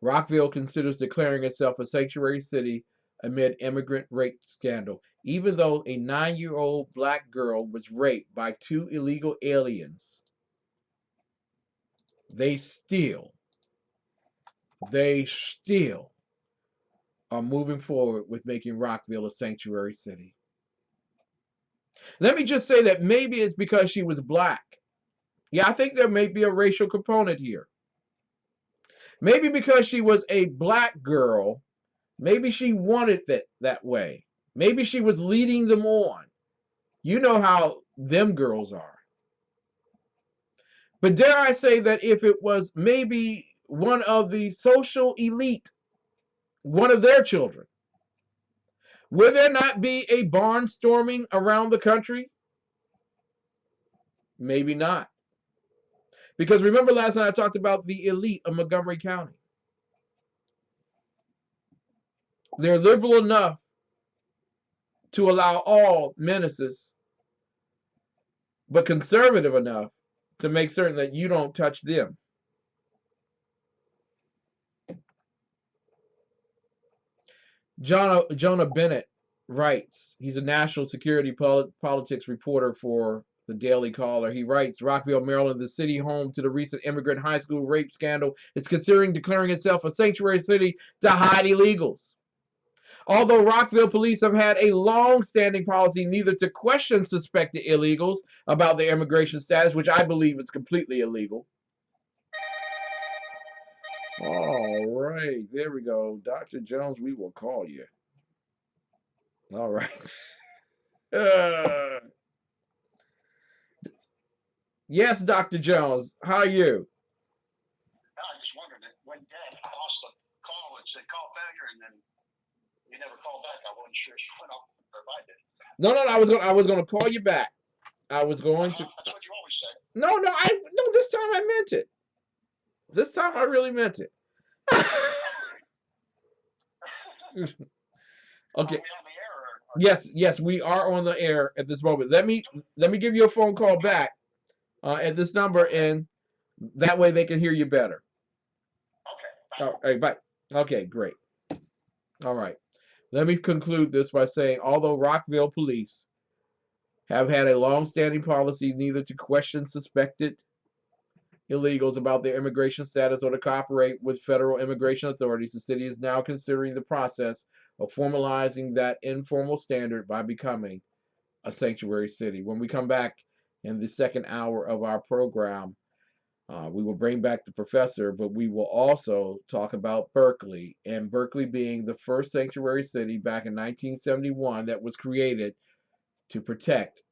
Rockville considers declaring itself a sanctuary city amid immigrant rape scandal, even though a 9-year-old black girl was raped by 2 illegal aliens. They still are moving forward with making Rockville a sanctuary city. Let me just say that maybe it's because she was black. Yeah, I think there may be a racial component here. Maybe because she was a black girl, maybe she wanted it that way. Maybe she was leading them on. You know how them girls are. But dare I say that if it was maybe one of the social elite, one of their children, would there not be a barnstorming around the country? Maybe not. Because remember last night I talked about the elite of Montgomery County. They're liberal enough to allow all menaces, but conservative enough to make certain that you don't touch them. Jonah Bennett writes, he's a national security politics reporter for the Daily Caller. He writes, Rockville, Maryland, the city home to the recent immigrant high school rape scandal, is considering declaring itself a sanctuary city to hide illegals. Although Rockville police have had a long-standing policy neither to question suspected illegals about their immigration status, which I believe is completely illegal. All right, there we go. Dr. Jones, we will call you. All right. Yes, Dr. Jones, how are you? I just wondered that when Dad lost the call and said call failure, and then you never called back. I wasn't sure if you went off or if I did. No, I was gonna call you back. I was going to. That's what you always say. No, this time I meant it. This time I really meant it. Okay. Yes, we are on the air at this moment. Let me give you a phone call back at this number, and that way they can hear you better. Okay. All right, bye. Okay, great. All right. Let me conclude this by saying, although Rockville police have had a long-standing policy neither to question suspected illegals about their immigration status or to cooperate with federal immigration authorities, the city is now considering the process of formalizing that informal standard by becoming a sanctuary city. When we come back in the second hour of our program, we will bring back the professor, but we will also talk about Berkeley, and Berkeley being the first sanctuary city back in 1971 that was created to protect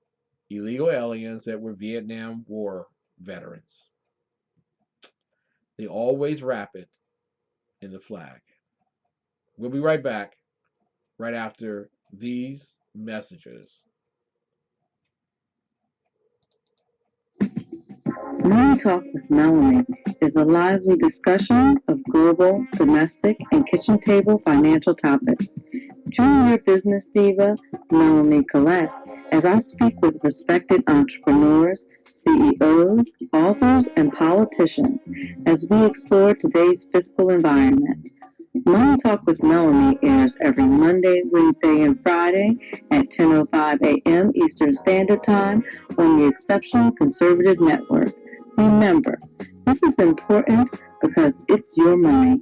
illegal aliens that were Vietnam War veterans. They always wrap it in the flag. We'll be right back right after these messages. Money Talk with Melanie is a lively discussion of global, domestic, and kitchen table financial topics. Join your business diva, Melanie Collette, as I speak with respected entrepreneurs, CEOs, authors, and politicians as we explore today's fiscal environment. Money Talk with Melanie airs every Monday, Wednesday, and Friday at 10:05 a.m. Eastern Standard Time on the Exceptional Conservative Network. Remember, this is important because it's your money.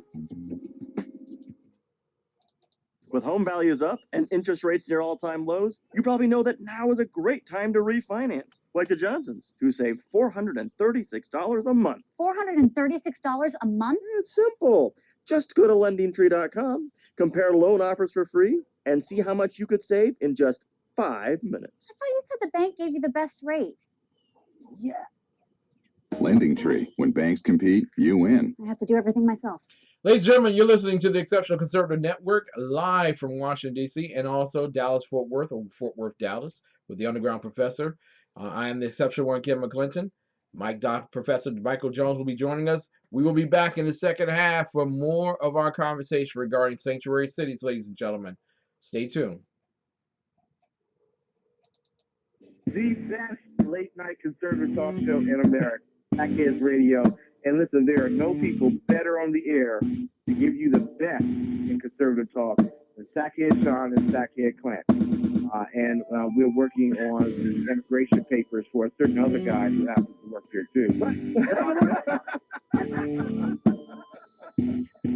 With home values up and interest rates near all-time lows, you probably know that now is a great time to refinance, like the Johnsons, who saved $436 a month. $436 a month? It's simple. Just go to LendingTree.com, compare loan offers for free, and see how much you could save in just 5 minutes. I thought you said the bank gave you the best rate. Yeah. LendingTree. When banks compete, you win. I have to do everything myself. Ladies and gentlemen, you're listening to the Exceptional Conservative Network live from Washington, D.C., and also Dallas-Fort Worth, or Fort Worth, Dallas, with the Underground Professor. I am the Exceptional one, Ken McClinton. Professor Michael Jones will be joining us. We will be back in the second half for more of our conversation regarding sanctuary cities, ladies and gentlemen. Stay tuned. The best late-night conservative talk show in America, TECN Radio. And listen, there are no people better on the air to give you the best in conservative talk than TECN Sean and TECN Clint. And we're working on the immigration papers for a certain other guy who happens to work here too.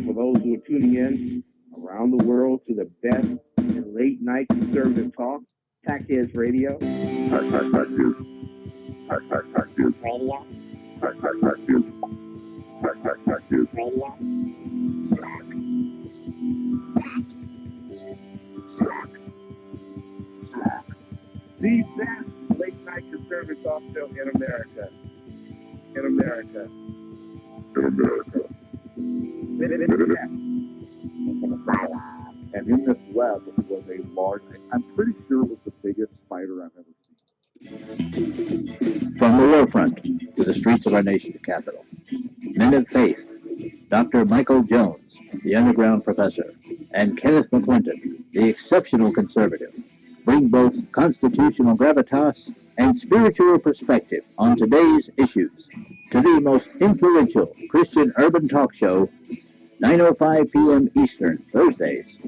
For those who are tuning in around the world to the best in late-night conservative talk, TECN Radio. The best late night conservative talk show in America. In America. And in this web was a large, I'm pretty sure it was the biggest spider I've ever seen. From the warfront to the streets of our nation's capital, men of faith, Dr. Michael Jones, the Underground Professor, and Kenneth McClinton, the Exceptional Conservative, bring both constitutional gravitas and spiritual perspective on today's issues to the most influential Christian urban talk show, 9:05 p.m. Eastern, Thursdays.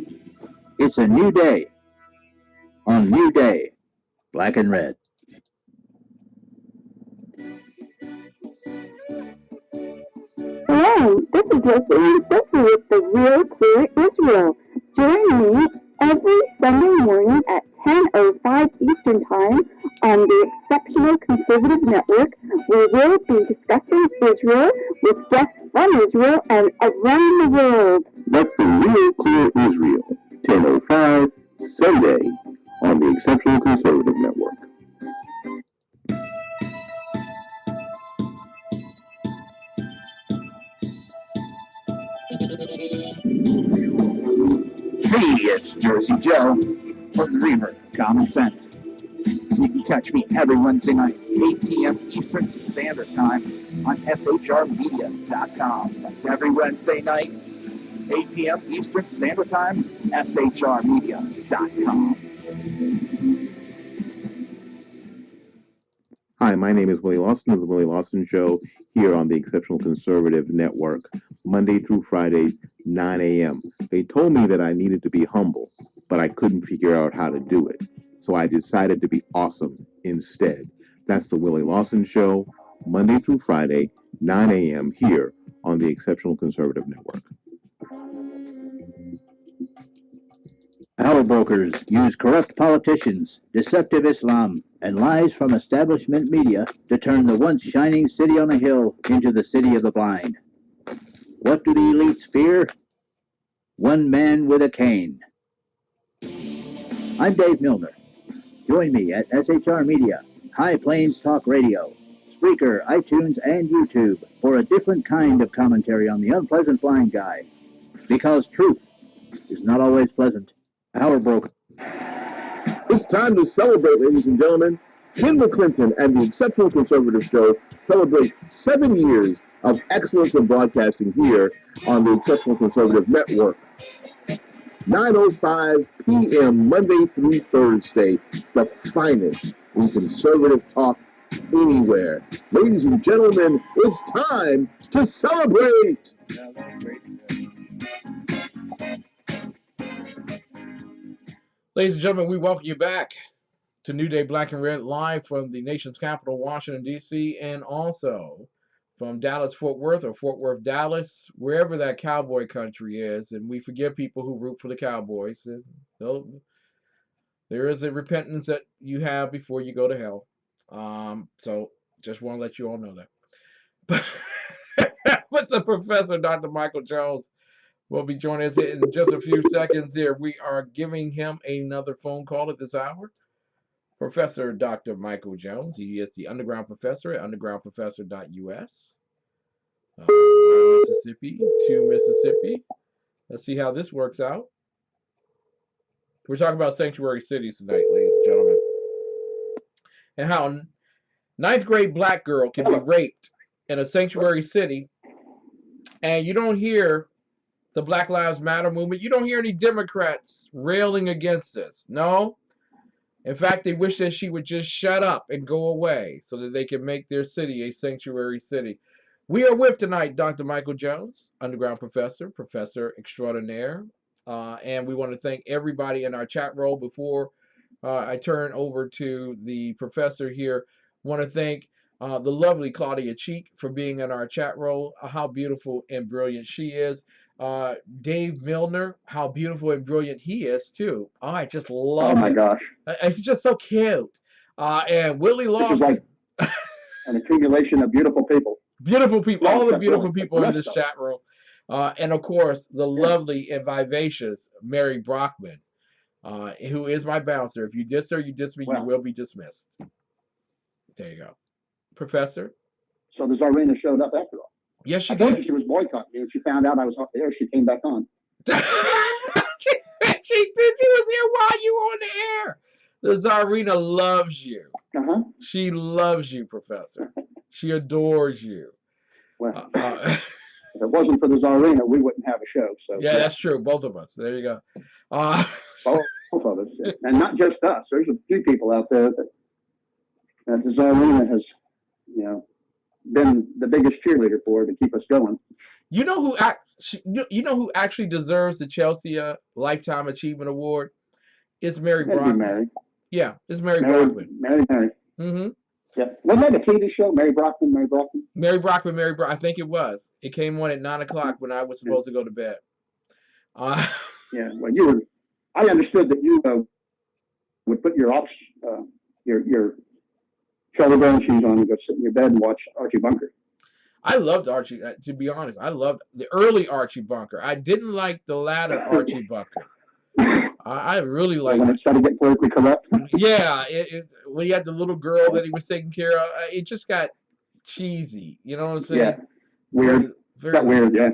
It's a new day on New Day, Black and Red. Hey, this is Leslie and Sophie with the Real Clear Israel. Join me every Sunday morning at 10:05 Eastern Time on the Exceptional Conservative Network, where we'll be discussing Israel with guests from Israel and around the world. That's the Real Clear Israel, 10:05 Sunday on the Exceptional Conservative Network. Hey, it's Jersey Joe from the Reaver, Common Sense. You can catch me every Wednesday night, 8 p.m. Eastern Standard Time on shrmedia.com. That's every Wednesday night, 8 p.m. Eastern Standard Time, shrmedia.com. Hi, my name is Willie Lawson of The Willie Lawson Show here on the Exceptional Conservative Network, Monday through Fridays, 9 a.m. They told me that I needed to be humble, but I couldn't figure out how to do it. So I decided to be awesome instead. That's The Willie Lawson Show, Monday through Friday, 9 a.m. here on the Exceptional Conservative Network. Power brokers use corrupt politicians, deceptive Islam, and lies from establishment media to turn the once shining city on a hill into the city of the blind. What do the elites fear? One man with a cane. I'm Dave Milner. Join me at SHR Media, High Plains Talk Radio, Spreaker, iTunes, and YouTube for a different kind of commentary on the unpleasant blind guy. Because truth is not always pleasant. Power broker. It's time to celebrate, ladies and gentlemen. Ken McClinton and the Exceptional Conservative Show celebrate 7 years of excellence in broadcasting here on the Exceptional Conservative Network. 9:05 p.m. Monday through Thursday, the finest in conservative talk anywhere. Ladies and gentlemen, it's time to celebrate! Ladies and gentlemen, we welcome you back to New Day Black and Red, live from the nation's capital, Washington, D.C., and also from Dallas, Fort Worth, or Fort Worth, Dallas, wherever that cowboy country is. And we forgive people who root for the Cowboys. And there is a repentance that you have before you go to hell. So just want to let you all know that. But the Professor, Dr. Michael Jones, will be joining us in just a few seconds here. We are giving him another phone call at this hour. Professor Dr. Michael Jones. He is the underground professor at undergroundprofessor.us. Mississippi to Mississippi. Let's see how this works out. We're talking about sanctuary cities tonight, ladies and gentlemen. And how ninth grade black girl can be raped in a sanctuary city, and you don't hear the Black Lives Matter movement. You don't hear any Democrats railing against this. No. In fact, they wish that she would just shut up and go away so that they can make their city a sanctuary city. We are with tonight Dr. Michael Jones, underground professor, professor extraordinaire. And we want to thank everybody in our chat roll. Before I turn over to the professor here, I want to thank the lovely Claudia Cheek for being in our chat roll. How beautiful and brilliant she is. Dave Milner, how beautiful and brilliant he is too. Oh, I just love it. Oh my gosh. He's just so cute. And Willie Lawson. This is like an accumulation of beautiful people. Beautiful people, all the beautiful people in this chat room. And of course, the lovely and vivacious Mary Brockman, who is my bouncer. If you diss her, you diss me, you will be dismissed. There you go. Professor? So the Czarina showed up after all. Yes, she I told did. you she was boycotting me. When she found out I was up there, she came back on. She did. She was here while you were on the air. The Czarina loves you. She loves you, Professor. She adores you. Well, if it wasn't for the Czarina, we wouldn't have a show. So yeah, that's true. Both of us. There you go. Both of us. And not just us. There's a few people out there that the Czarina has, been the biggest cheerleader for to keep us going. You know who actually deserves the Chelsea Lifetime Achievement Award? It's Mary Brockman. Mary. Yeah, it's Mary Brockman. Mary. Mm-hmm. Yeah. Wasn't that a TV show? Mary Brockman. Mary Brockman. I think it was. It came on at 9 o'clock when I was supposed to go to bed. Yeah. Well, I understood that you would put your shoulder blade shoes on and go sit in your bed and watch Archie Bunker. I loved Archie. To be honest, I loved the early Archie Bunker. I didn't like the latter Archie Bunker. I really liked when it started getting politically correct. Yeah, when he had the little girl that he was taking care of, it just got cheesy. You know what I'm saying? Yeah, weird. Got weird. Yeah.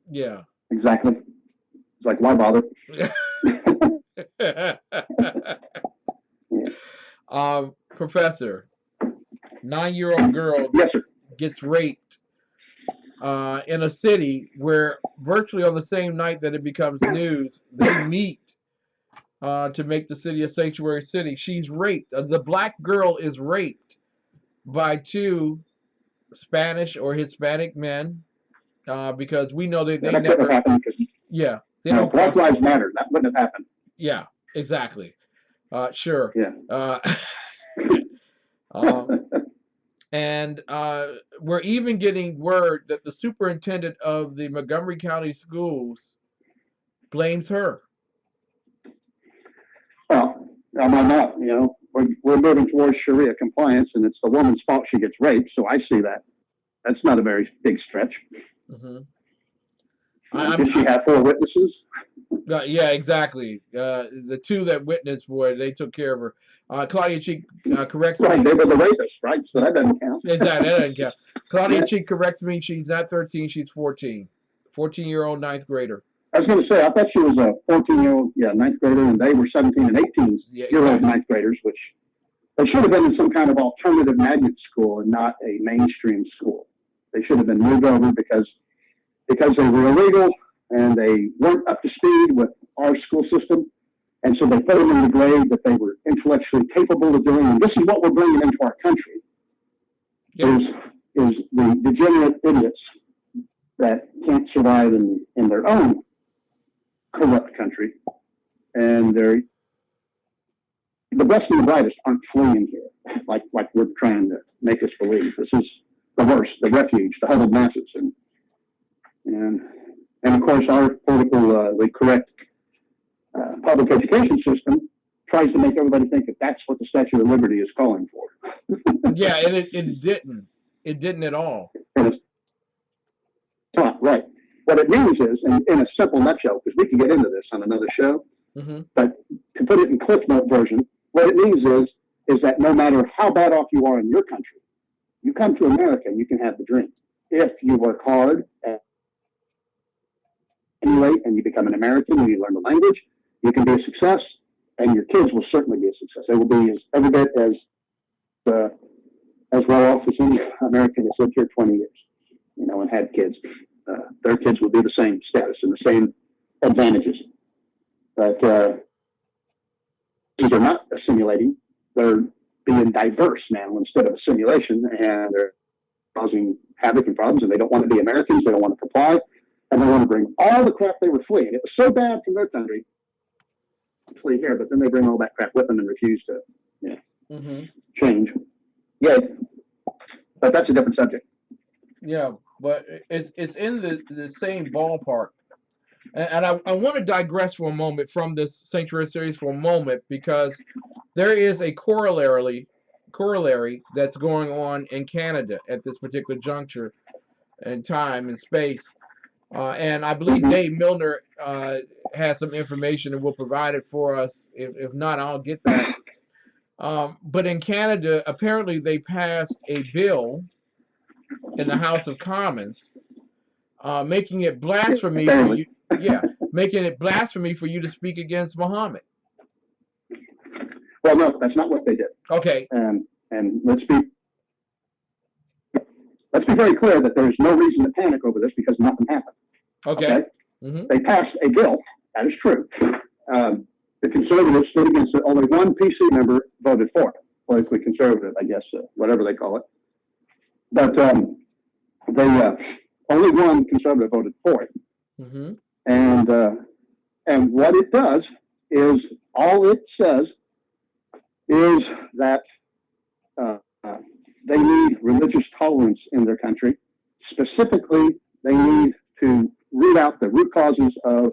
Yeah. Exactly. It's like, why bother? Professor, 9-year-old girl gets raped in a city where virtually on the same night that it becomes news, they meet to make the city a sanctuary city. She's raped. The black girl is raped by 2 Spanish or Hispanic men because we know that they that never happened. Yeah, they don't. Black Lives Matter. That wouldn't have happened. Yeah, exactly. Sure. Yeah. And we're even getting word that the superintendent of the Montgomery County schools blames her. Well, why not? You know, we're moving towards Sharia compliance, and it's the woman's fault she gets raped. So I see that. That's not a very big stretch. Mm-hmm. Did she have 4 witnesses? Yeah, exactly. The 2 that witnessed for it, they took care of her. Claudia Cheek corrects me. Right, they were the rapists, right? So that doesn't count. Exactly, that doesn't count. Claudia Cheek corrects me. She's not 13, she's 14. 14-year-old 9th grader. I was going to say, I thought she was a 14-year-old, 9th grader, and they were 17 and 18-year-old 9th graders, which they should have been in some kind of alternative magnet school and not a mainstream school. They should have been moved over because they were illegal and they weren't up to speed with our school system. And so they put them in the grade that they were intellectually capable of doing. And this is what we're bringing into our country, is the degenerate idiots that can't survive in their own corrupt country. And the best and the brightest aren't fleeing here, like we're trying to make us believe. This is the worst, the refuge, the huddled masses. And of course, our politically correct public education system tries to make everybody think that that's what the Statue of Liberty is calling for. Yeah, and it didn't. It didn't at all. Right. What it means is, in a simple nutshell, because we can get into this on another show, but to put it in Cliff Note version, what it means is that no matter how bad off you are in your country, you come to America and you can have the dream. If you work hard and you become an American and you learn the language, you can be a success, and your kids will certainly be a success. They will be every bit as well off as any American that's lived here 20 years, and had kids. Their kids will be the same status and the same advantages. But these are not assimilating. They're being diverse now instead of assimilation, and they're causing havoc and problems, and they don't want to be Americans. They don't want to comply, and they want to bring all the crap they were fleeing. It was so bad from their country to flee here, but then they bring all that crap with them and refuse to change. Yeah, but that's a different subject. Yeah, but it's in the same ballpark. And I want to digress for a moment from this Sanctuary series for a moment, because there is a corollary that's going on in Canada at this particular juncture in time and space. And I believe Dave Milner has some information and will provide it for us. If not, I'll get that. But in Canada, apparently they passed a bill in the House of Commons making it blasphemy for you. Yeah, making it blasphemy for you to speak against Muhammad. Well, no, that's not what they did. Okay. And let's be very clear that there is no reason to panic over this, because nothing happened. Okay. They passed a bill. That is true. The conservatives stood against it. Only one PC member voted for it. Politically conservative, I guess, whatever they call it. But only one conservative voted for it. And what it does is, all it says is that they need religious tolerance in their country. Specifically, they need to root out the root causes of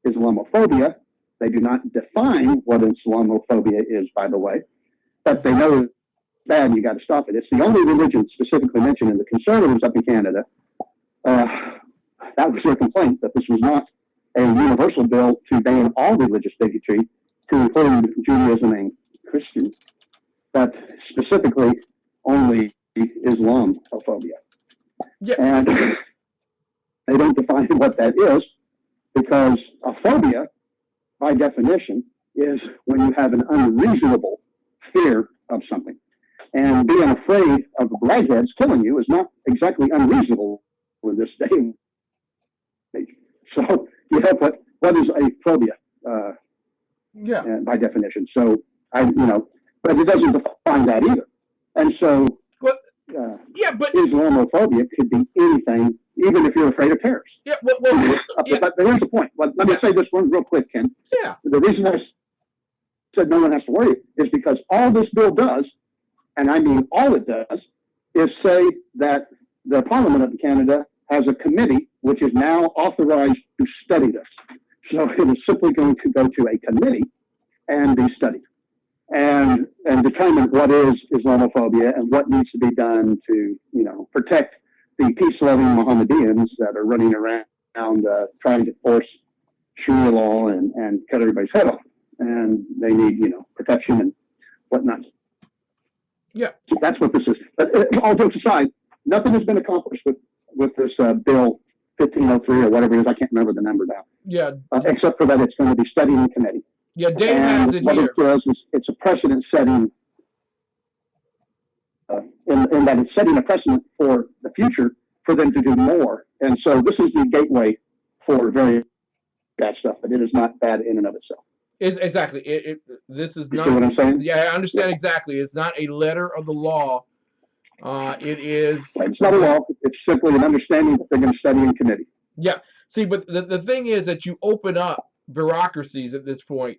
Islamophobia. They do not define what Islamophobia is, by the way, but they know it's bad and you got to stop it. It's the only religion specifically mentioned in the conservatives up in Canada. That was their complaint, that this was not a universal bill to ban all religious bigotry, to include Judaism and Christian, but specifically only Islamophobia. Yeah. And they don't define what that is, because a phobia, by definition, is when you have an unreasonable fear of something. And being afraid of redheads killing you is not exactly unreasonable in this day and age. So you have what is a phobia? By definition. So but it doesn't define that either. And so, but Islamophobia could be anything, even if you're afraid of terrorists. Yeah, But here's the point. Let me say this one real quick, Ken. Yeah. The reason I said no one has to worry is because all this bill does, and I mean all it does, is say that the Parliament of Canada has a committee which is now authorized to study this. So it is simply going to go to a committee and be studied and determine what is Islamophobia and what needs to be done to, protect the peace-loving Mohammedans that are running around trying to force Sharia law and cut everybody's head off. And they need, protection and whatnot. Yeah. So that's what this is. But all jokes aside, nothing has been accomplished with this bill 1503 or whatever it is. I can't remember the number now. Yeah. Except for that it's going to be studied in committee. Yeah, Dave has it what here. It does is it's a precedent setting, in that it's setting a precedent for the future for them to do more. And so this is the gateway for very bad stuff, but it is not bad in and of itself. Exactly. This is not. See what I'm saying? Yeah, I understand exactly. It's not a letter of the law. It is. It's not a law. It's simply an understanding that they're going to study in committee. Yeah. See, but the thing is that you open up bureaucracies at this point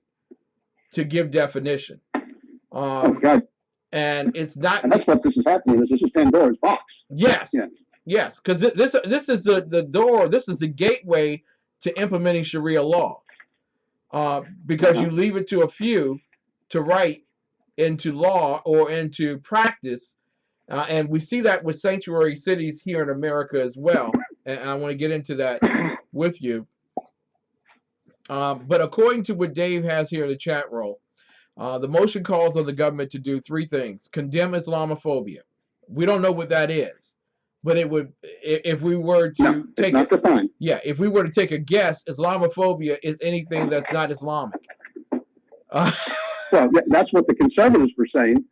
to give definition. God. And it's not. And that's what this is happening. This is Pandora's box. Yes. Yeah. Yes, because this is the door. This is the gateway to implementing Sharia law. Because you leave it to a few to write into law or into practice. And we see that with sanctuary cities here in America as well. And I want to get into that with you. But according to what Dave has here in the chat roll, the motion calls on the government to do three things. Condemn Islamophobia. We don't know what that is. But it would, if we were to take it, if we were to take a guess, Islamophobia is anything that's not Islamic. Well, that's what the conservatives were saying,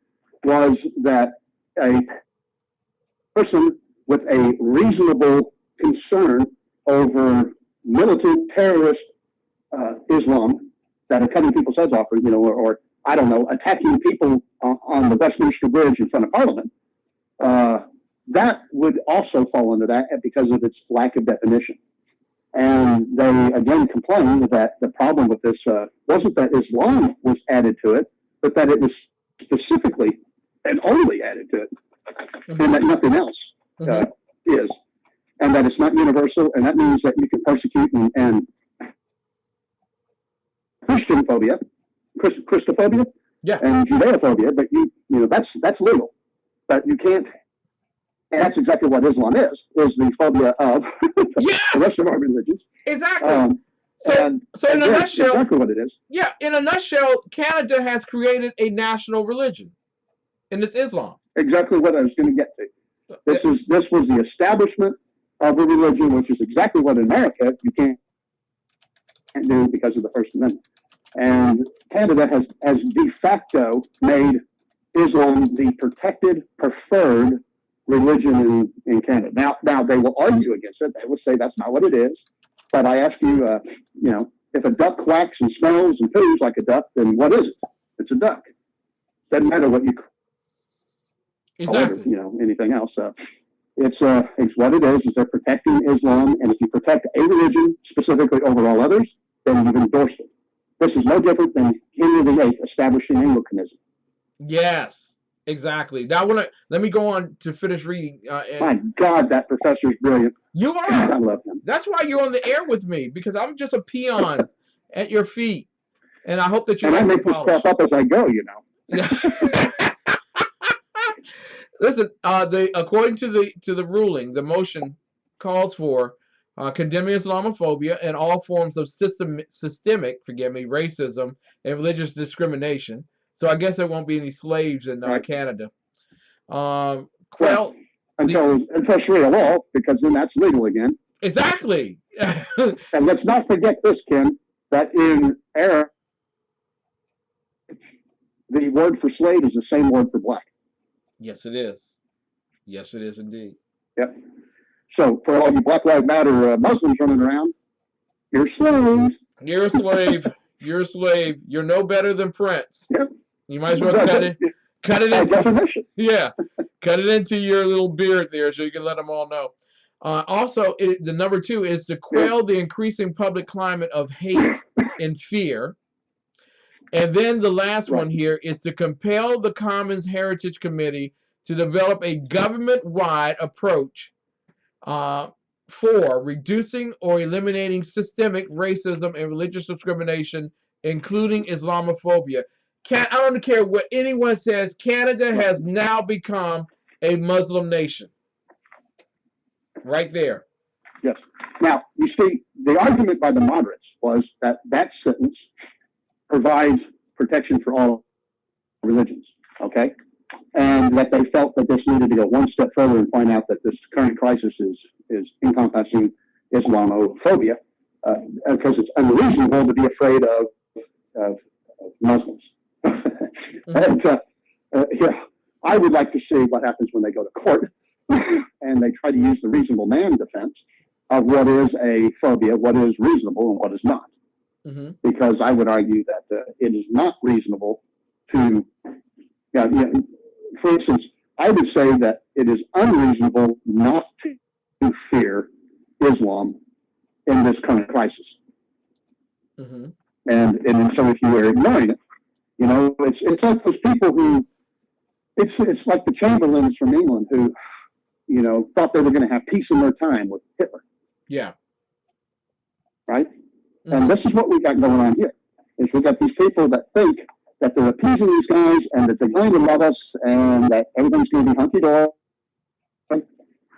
was that a person with a reasonable concern over militant terrorist Islam that are cutting people's heads off, or I don't know, attacking people on the Westminster Bridge in front of Parliament, that would also fall under that because of its lack of definition. And they again complained that the problem with this wasn't that Islam was added to it, but that it was specifically and only added to it, and that nothing else is, and that it's not universal, and that means that you can persecute and Christianophobia, Christophobia, and Judeophobia, but that's legal, but you can't. And that's exactly what Islam is the phobia of the rest of our religions. Exactly. So in a nutshell, exactly what it is. Yeah, in a nutshell, Canada has created a national religion, and it's Islam. Exactly what I was going to get to. This was the establishment of a religion, which is exactly what in America you can't do because of the First Amendment. And Canada has de facto made Islam the protected, preferred religion in Canada. Now they will argue against it. They will say that's not what it is. But I ask you, if a duck quacks and smells and poos like a duck, then what is it? It's a duck. Doesn't matter what you call it, anything else. It's what it is they're protecting Islam, and if you protect a religion specifically over all others, then you've endorsed it. This is no different than Henry VIII establishing Anglicanism. Yes. Exactly. Now, let me go on to finish reading. My God, that professor is brilliant. You are. I love him. That's why you're on the air with me, because I'm just a peon at your feet, and I hope that you. And like I make this stuff up as I go, you know. Listen, according to the ruling, the motion calls for condemning Islamophobia and all forms of systemic, racism and religious discrimination. So I guess there won't be any slaves in Canada. Well, until Sharia law, because then that's legal again. Exactly. And let's not forget this, Ken, that in Arab, the word for slave is the same word for black. Yes, it is. Yes, it is indeed. Yep. So for all you Black Lives Matter Muslims running around, you're slaves. You're a slave. You're a slave. You're no better than Prince. Yep. You might as well cut it into cut it into your little beard there, so you can let them all know. Also, the number 2 is to quell the increasing public climate of hate and fear. And then the last one here is to compel the Commons Heritage Committee to develop a government-wide approach for reducing or eliminating systemic racism and religious discrimination, including Islamophobia. I don't care what anyone says, Canada has now become a Muslim nation. Right there. Yes. Now, you see, the argument by the moderates was that sentence provides protection for all religions, okay? And that they felt that this needed to go one step further and point out that this current crisis is encompassing Islamophobia, because it's unreasonable to be afraid of Muslims. And I would like to see what happens when they go to court and they try to use the reasonable man defense of what is a phobia, what is reasonable, and what is not. Mm-hmm. Because I would argue that it is not reasonable to, for instance, I would say that it is unreasonable not to fear Islam in this current crisis. Mm-hmm. And so if you are ignoring it, it's like those people who, it's like the Chamberlains from England who, thought they were going to have peace in their time with Hitler. Yeah. Right? Mm-hmm. And this is what we got going on here, is we got these people that think that they're appeasing these guys and that they're going to love us and that everything's going to be hunky-dory.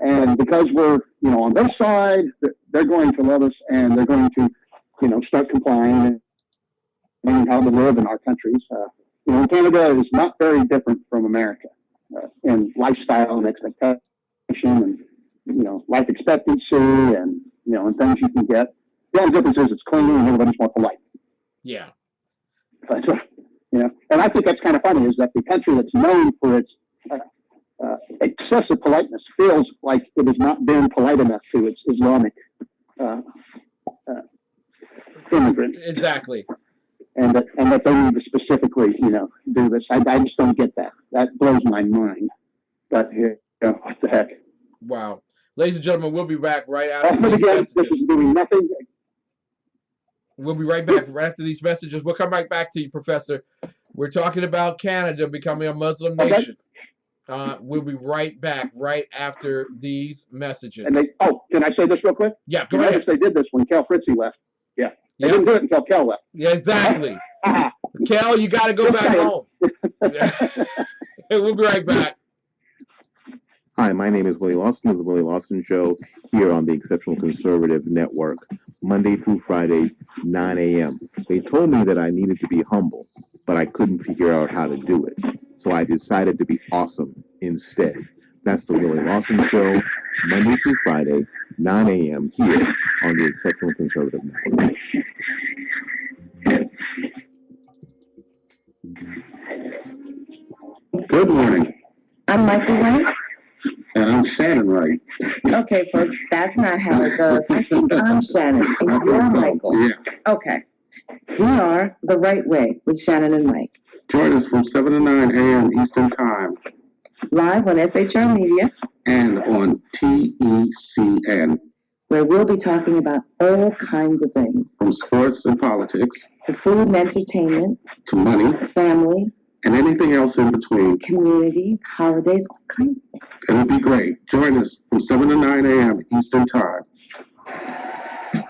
And because we're, on their side, they're going to love us and they're going to, start complying and how to live in our countries. Canada is not very different from America in lifestyle and expectation and, life expectancy and, and things you can get. The only difference is it's clean and everybody's more polite. Yeah. But, and I think that's kind of funny, is that the country that's known for its excessive politeness feels like it has not been polite enough to its Islamic immigrants. Exactly. And that they need to specifically, do this. I just don't get that. That blows my mind. But what the heck? Wow. Ladies and gentlemen, we'll be back right after these messages. This is doing nothing. We'll be right back right after these messages. We'll come right back to you, Professor. We're talking about Canada becoming a Muslim nation. We'll be right back right after these messages. And can I say this real quick? Yeah, go ahead. They did this when Cal Fritzy left. Yeah. They didn't do it until Cal left. Yeah, exactly. Cal, you got to go back home. We'll be right back. Hi, my name is Willie Lawson of The Willie Lawson Show here on the Exceptional Conservative Network, Monday through Friday, 9 a.m. They told me that I needed to be humble, but I couldn't figure out how to do it. So I decided to be awesome instead. That's The Willie Lawson Show, Monday through Friday, 9 a.m. here on the Exceptional Conservative Network. Good morning. I'm Michael Wright. And I'm Shannon Wright. Okay, folks, that's not how it goes. I think I'm Shannon, and you're Michael. Yeah. Okay. We are The Right Way with Shannon and Mike. Join us from 7 to 9 a.m. Eastern Time. Live on SHR Media. And on TECN. Where we'll be talking about all kinds of things. From sports and politics. To food and entertainment. To money. Family. and anything else in between. Community, holidays, all kinds of things. It'll be great. Join us from 7 to 9 a.m. Eastern Time.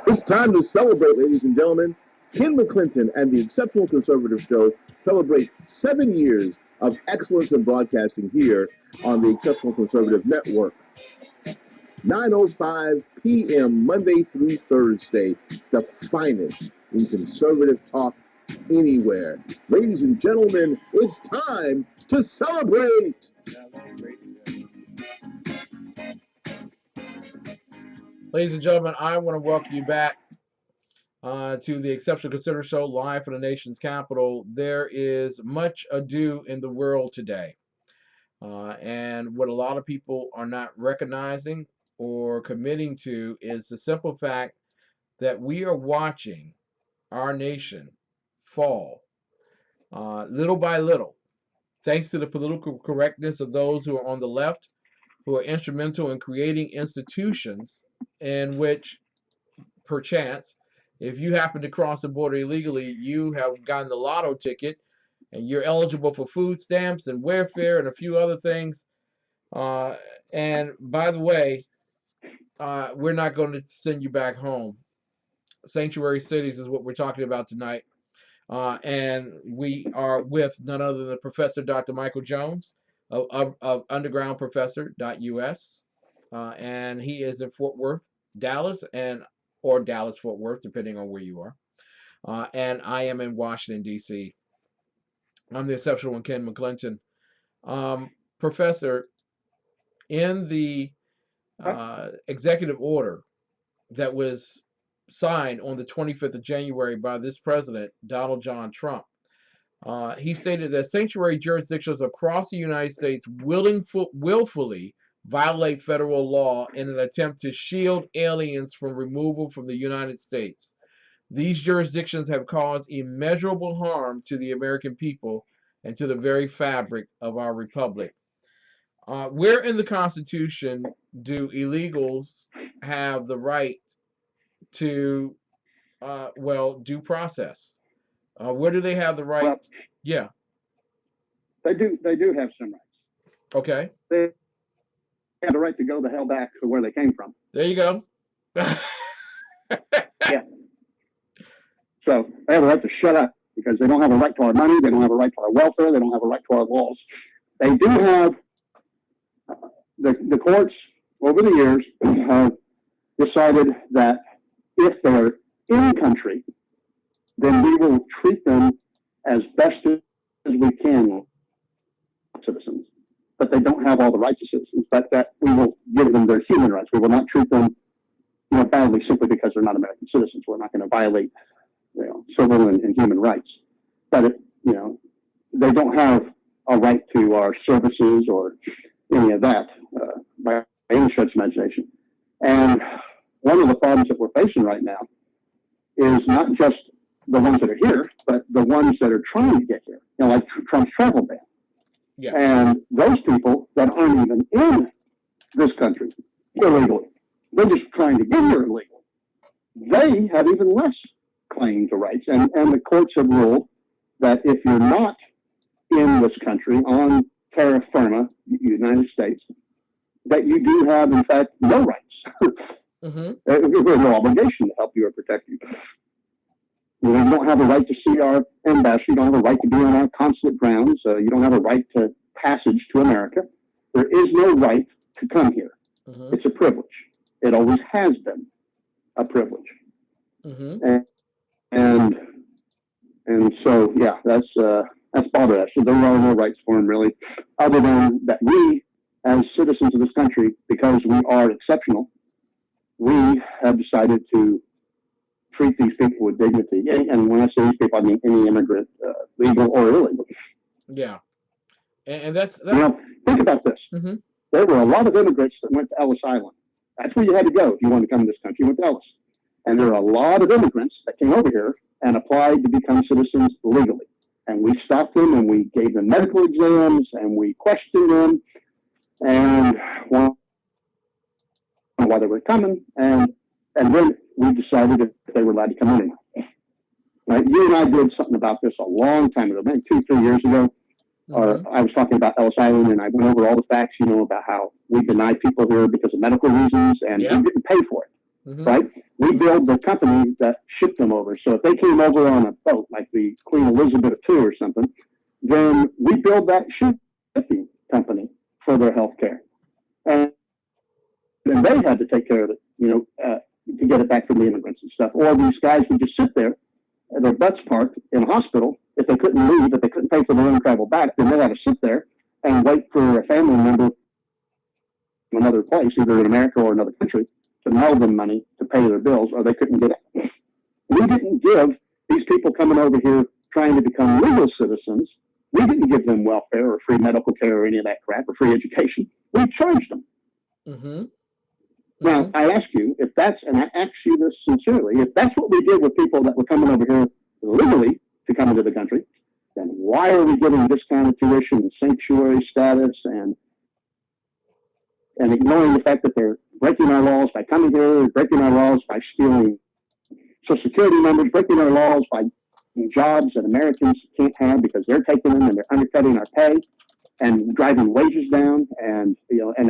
It's time to celebrate, ladies and gentlemen. Ken McClinton and the Exceptional Conservative Show celebrate 7 years of excellence in broadcasting here on the Exceptional Conservative Network. 9:05 p.m. Monday through Thursday, the finest in conservative talk anywhere. Ladies and gentlemen, it's time to celebrate. Ladies and gentlemen, I want to welcome you back to the Exceptional Conservative Show, live from the nation's capital. There is much ado in the world today. And what a lot of people are not recognizing or committing to is the simple fact that we are watching our nation fall little by little, thanks to the political correctness of those who are on the left, who are instrumental in creating institutions in which, perchance, if you happen to cross the border illegally, you have gotten the lotto ticket and you're eligible for food stamps and welfare and a few other things. And by the way, we're not going to send you back home. Sanctuary cities is what we're talking about tonight. And we are with none other than Professor Dr. Michael Jones of undergroundprofessor.us. And he is in Fort Worth, Dallas, or Dallas-Fort Worth, depending on where you are. And I am in Washington, D.C. I'm the exceptional one, Ken McClinton. Professor, in the executive order that was signed on the 25th of January by this president, Donald John Trump, he stated that sanctuary jurisdictions across the United States willfully violate federal law in an attempt to shield aliens from removal from the United States. These jurisdictions have caused immeasurable harm to the American people and to the very fabric of our republic. Where in the Constitution do illegals have the right to, due process? Where do they have the right? Well, yeah. They do have some rights. Okay. They have the right to go the hell back to where they came from. There you go. Yeah. So they have a right to shut up because they don't have a right to our money. They don't have a right to our welfare. They don't have a right to our laws. They do have the courts over the years have decided that if they're in country, then we will treat them as best as we can citizens. But they don't have all the rights of citizens, but that we will give them their human rights. We will not treat them badly simply because they're not American citizens. We're not going to violate civil and human rights. But they don't have a right to our services or any of that by any stretch of imagination. And one of the problems that we're facing right now is not just the ones that are here, but the ones that are trying to get here, like Trump's travel ban. Yeah. And those people that aren't even in this country illegally, they're just trying to get here illegally. They have even less claim to rights. And the courts have ruled that if you're not in this country on terra firma, United States, that you do have, in fact, no rights. Mm-hmm. There's no obligation to help you or protect you. You don't have a right to see our embassy. You don't have a right to be on our consulate grounds. You don't have a right to passage to America. There is no right to come here. Mm-hmm. It's a privilege. It always has been a privilege. Mm-hmm. And so, yeah, that's bothered us. So there are no rights for him, really, other than that we, as citizens of this country, because we are exceptional, we have decided to treat these people with dignity. And when I say these people, I mean any immigrant, legal or illegal. Yeah. And that's think about this. Mm-hmm. There were a lot of immigrants that went to Ellis Island. That's where you had to go if you wanted to come to this country. You went to Ellis. And there are a lot of immigrants that came over here and applied to become citizens legally. And we stopped them and we gave them medical exams and we questioned them and why they were coming. And then we decided if they were allowed to come in. Right? You and I did something about this a long time ago, maybe 2-3 years ago. or I was talking about Ellis Island, and I went over all the facts, about how we denied people here because of medical reasons, and we didn't pay for it, right? We billed the company that shipped them over. So if they came over on a boat, like the Queen Elizabeth II or something, then we billed that shipping company for their health care. And then they had to take care of it, to get it back from the immigrants and stuff. Or these guys would just sit there, their butts parked in a hospital. If they couldn't leave, if they couldn't pay for their own travel back, then they had to sit there and wait for a family member from another place, either in America or another country, to mail them money to pay their bills, or they couldn't get it. We didn't give these people coming over here trying to become legal citizens, we didn't give them welfare or free medical care or any of that crap or free education. We charged them. Now, I ask you, if that's, and I ask you this sincerely, if that's what we did with people that were coming over here legally to come into the country, then why are we giving discounted tuition and sanctuary status and ignoring the fact that they're breaking our laws by coming here, breaking our laws by stealing Social Security numbers, breaking our laws by jobs that Americans can't have because they're taking them and they're undercutting our pay and driving wages down and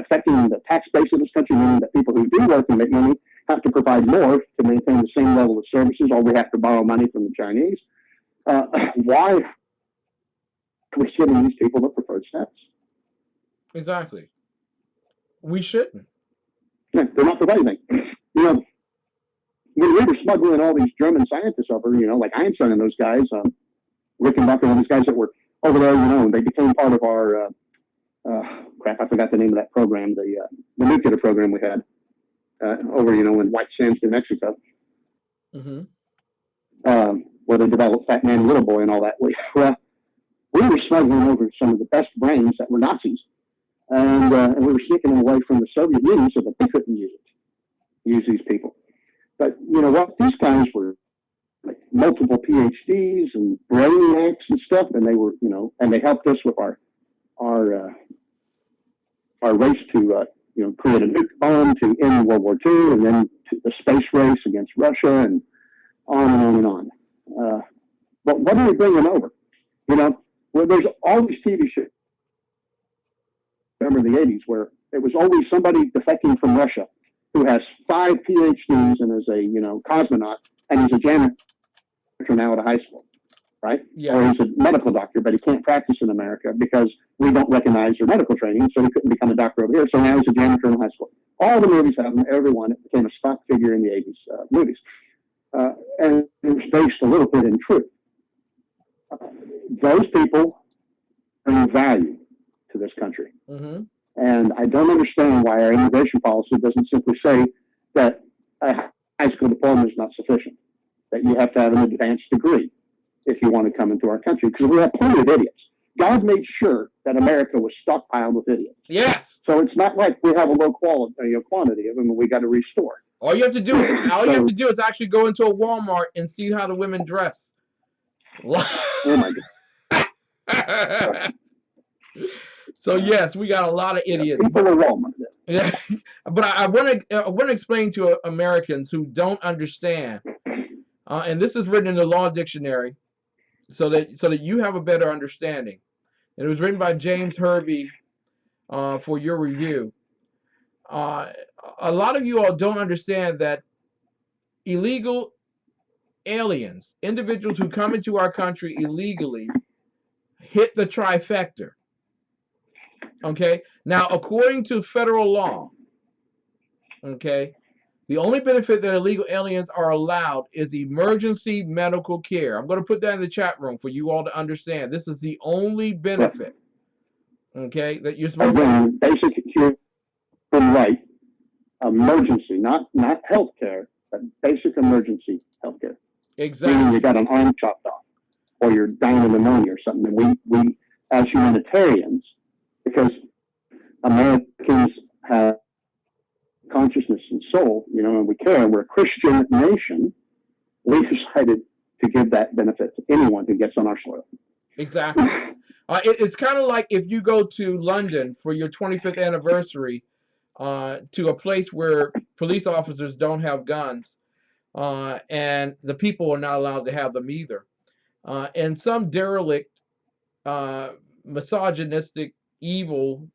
affecting the tax base of this country, meaning that people who do work and make money have to provide more to maintain the same level of services, or we have to borrow money from the Chinese. Why are we giving these people the preferred status? Exactly. We shouldn't. Yeah, they're not providing anything. When we were smuggling all these German scientists over, like Einstein and those guys, Rickenbacker and all these guys that were over there, and they became part of our, I forgot the name of that program, the nuclear program we had over, in White Sands, New Mexico, where they developed Fat Man and Little Boy and all that. We were smuggling over some of the best brains that were Nazis, and we were sneaking them away from the Soviet Union so that they couldn't use these people. But you know what? These guys were like multiple PhDs and brainiacs and stuff, and they were, and they helped us with our race to, create a nuke bomb to end World War II, and then to the space race against Russia, and on and on and on. But what are we bringing over? Well, there's all these TV shows. Remember the 80s, where it was always somebody defecting from Russia who has 5 PhDs and is a, cosmonaut, and he's a janitor now at a high school, right? Yeah. Or he's a medical doctor, but he can't practice in America because we don't recognize their medical training, so he couldn't become a doctor over here. So now he's a janitor in high school. All the movies have them, every one. It became a stock figure in the 80s movies. And it was based a little bit in truth. Those people bring value to this country. And I don't understand why our immigration policy doesn't simply say that a high school diploma is not sufficient, that you have to have an advanced degree if you want to come into our country, because we have plenty of idiots. God made sure that America was stockpiled with idiots. Yes. So it's not like we have a low quantity of them and we got to restore. All you have to do is actually go into a Walmart and see how the women dress. Oh my God. So yes, we got a lot of idiots. People are Walmart. Yeah, but I want to explain to Americans who don't understand, and this is written in the Law Dictionary, so that you have a better understanding. And it was written by James Hervey for your review. A lot of you all don't understand that illegal aliens, individuals who come into our country illegally, hit the trifecta. Okay, now according to federal law, okay, the only benefit that illegal aliens are allowed is emergency medical care. I'm going to put that in the chat room for you all to understand. This is the only benefit, okay, that you're supposed to. Basic human right, emergency, not health care, but basic emergency health care. Exactly. Meaning you got an arm chopped off, or you're dying of pneumonia or something. And we as humanitarians, because Americans have consciousness and soul, and we care, and we're a Christian nation, we decided to give that benefit to anyone who gets on our soil. Exactly. It's kind of like if you go to London for your 25th anniversary, to a place where police officers don't have guns, and the people are not allowed to have them either. And some derelict misogynistic, evil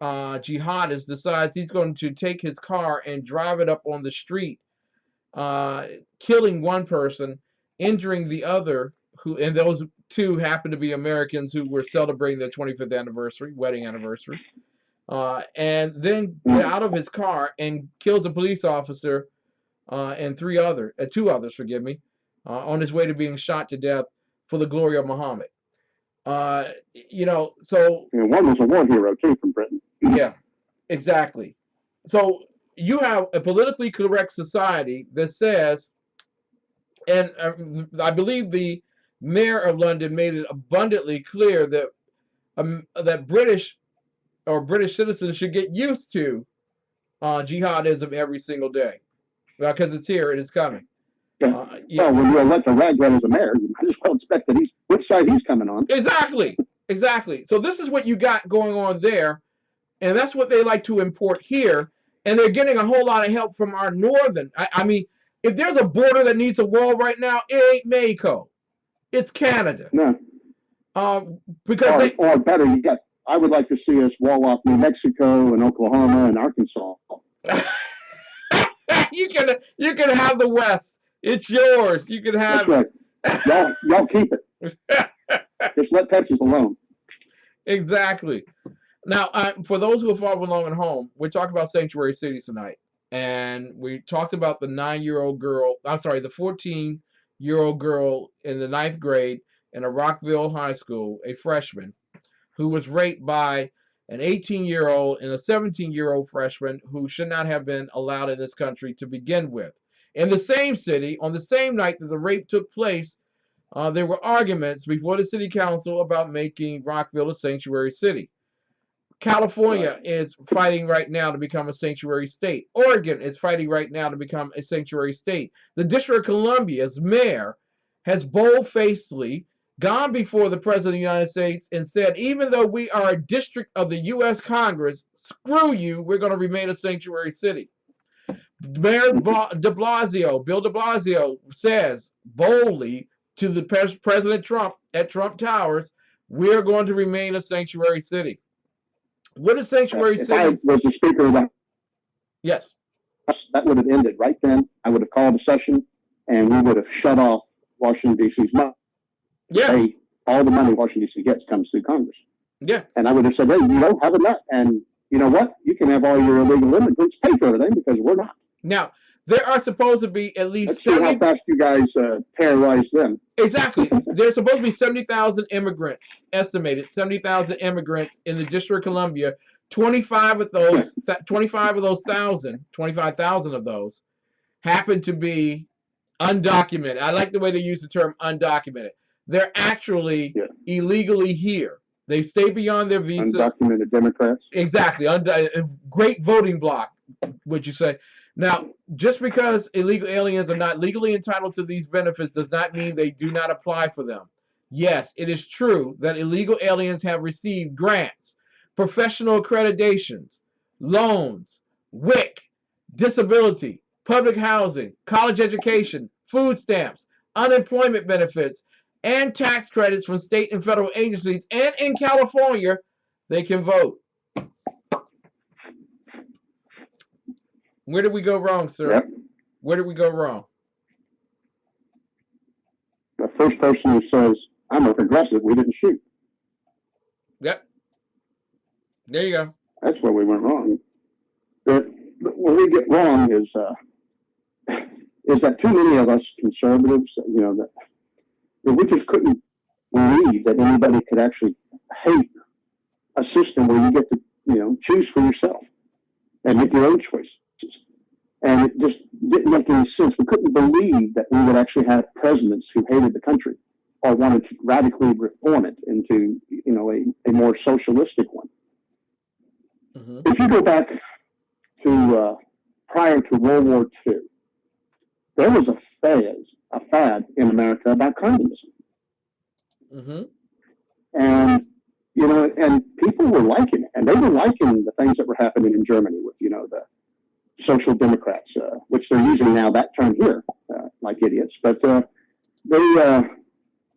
jihadist decides he's going to take his car and drive it up on the street, killing one person, injuring the other, and those two happen to be Americans who were celebrating their 25th wedding anniversary, and then get out of his car and kills a police officer and two others, on his way to being shot to death for the glory of Muhammad. So one was a war hero too from Britain. Yeah, exactly. So you have a politically correct society that says, and I believe the mayor of London made it abundantly clear that that British citizens should get used to jihadism every single day, because it's here and it's coming. Well, when you elect a raghead as a mayor, you might as well expect that which side he's coming on. Exactly. So this is what you got going on there, and that's what they like to import here. And they're getting a whole lot of help from our northern. I mean, if there's a border that needs a wall right now, it ain't Mexico, it's Canada. No. Because or better yet, I would like to see us wall off New Mexico and Oklahoma and Arkansas. You can have the West. It's yours. You can have it. Y'all keep it. Just let Texas alone. Exactly. Now, for those who are following along at home, we're talking about sanctuary cities tonight, and we talked about the 14-year-old girl in the 9th grade in a Rockville high school, a freshman, who was raped by an 18-year-old and a 17-year-old freshman who should not have been allowed in this country to begin with. In the same city, on the same night that the rape took place, there were arguments before the city council about making Rockville a sanctuary city. California is fighting right now to become a sanctuary state. Oregon is fighting right now to become a sanctuary state. The District of Columbia's mayor has bold-facedly gone before the President of the United States and said, even though we are a district of the U.S. Congress, screw you, we're going to remain a sanctuary city. Mayor Bill de Blasio says boldly to the President Trump at Trump Towers, we're going to remain a sanctuary city. What is sanctuary cities? If I was the speaker of that. Yes. That would have ended right then. I would have called a session and we would have shut off Washington, D.C.'s money. Yeah. All the money Washington, D.C. gets comes through Congress. Yeah. And I would have said, hey, you don't have enough. And you know what? You can have all your illegal immigrants pay for everything because we're not. Now, there are supposed to be at least Let's see how fast you guys terrorize them. Exactly. There's supposed to be 70,000 immigrants, estimated 70,000 immigrants in the District of Columbia. 25,000 of those happen to be undocumented. I like the way they use the term undocumented. They're actually illegally here. They stay beyond their visas. Undocumented Democrats. Exactly. Great voting bloc, would you say. Now, just because illegal aliens are not legally entitled to these benefits does not mean they do not apply for them. Yes, it is true that illegal aliens have received grants, professional accreditations, loans, WIC, disability, public housing, college education, food stamps, unemployment benefits, and tax credits from state and federal agencies. And in California, they can vote. Where did we go wrong, sir? Yep. Where did we go wrong? The first person who says, I'm a progressive, we didn't shoot. Yep. There you go. That's where we went wrong. Where we get wrong is that too many of us conservatives, that we just couldn't believe that anybody could actually hate a system where you get to, choose for yourself and make your own choices. And it just didn't make any sense. We couldn't believe that we would actually have presidents who hated the country or wanted to radically reform it into, a more socialistic one. Mm-hmm. If you go back to prior to World War II, there was a fad in America about communism. Mm-hmm. And, and people were liking it. And they were liking the things that were happening in Germany with, the social democrats, which they're using now that term here, like idiots. But they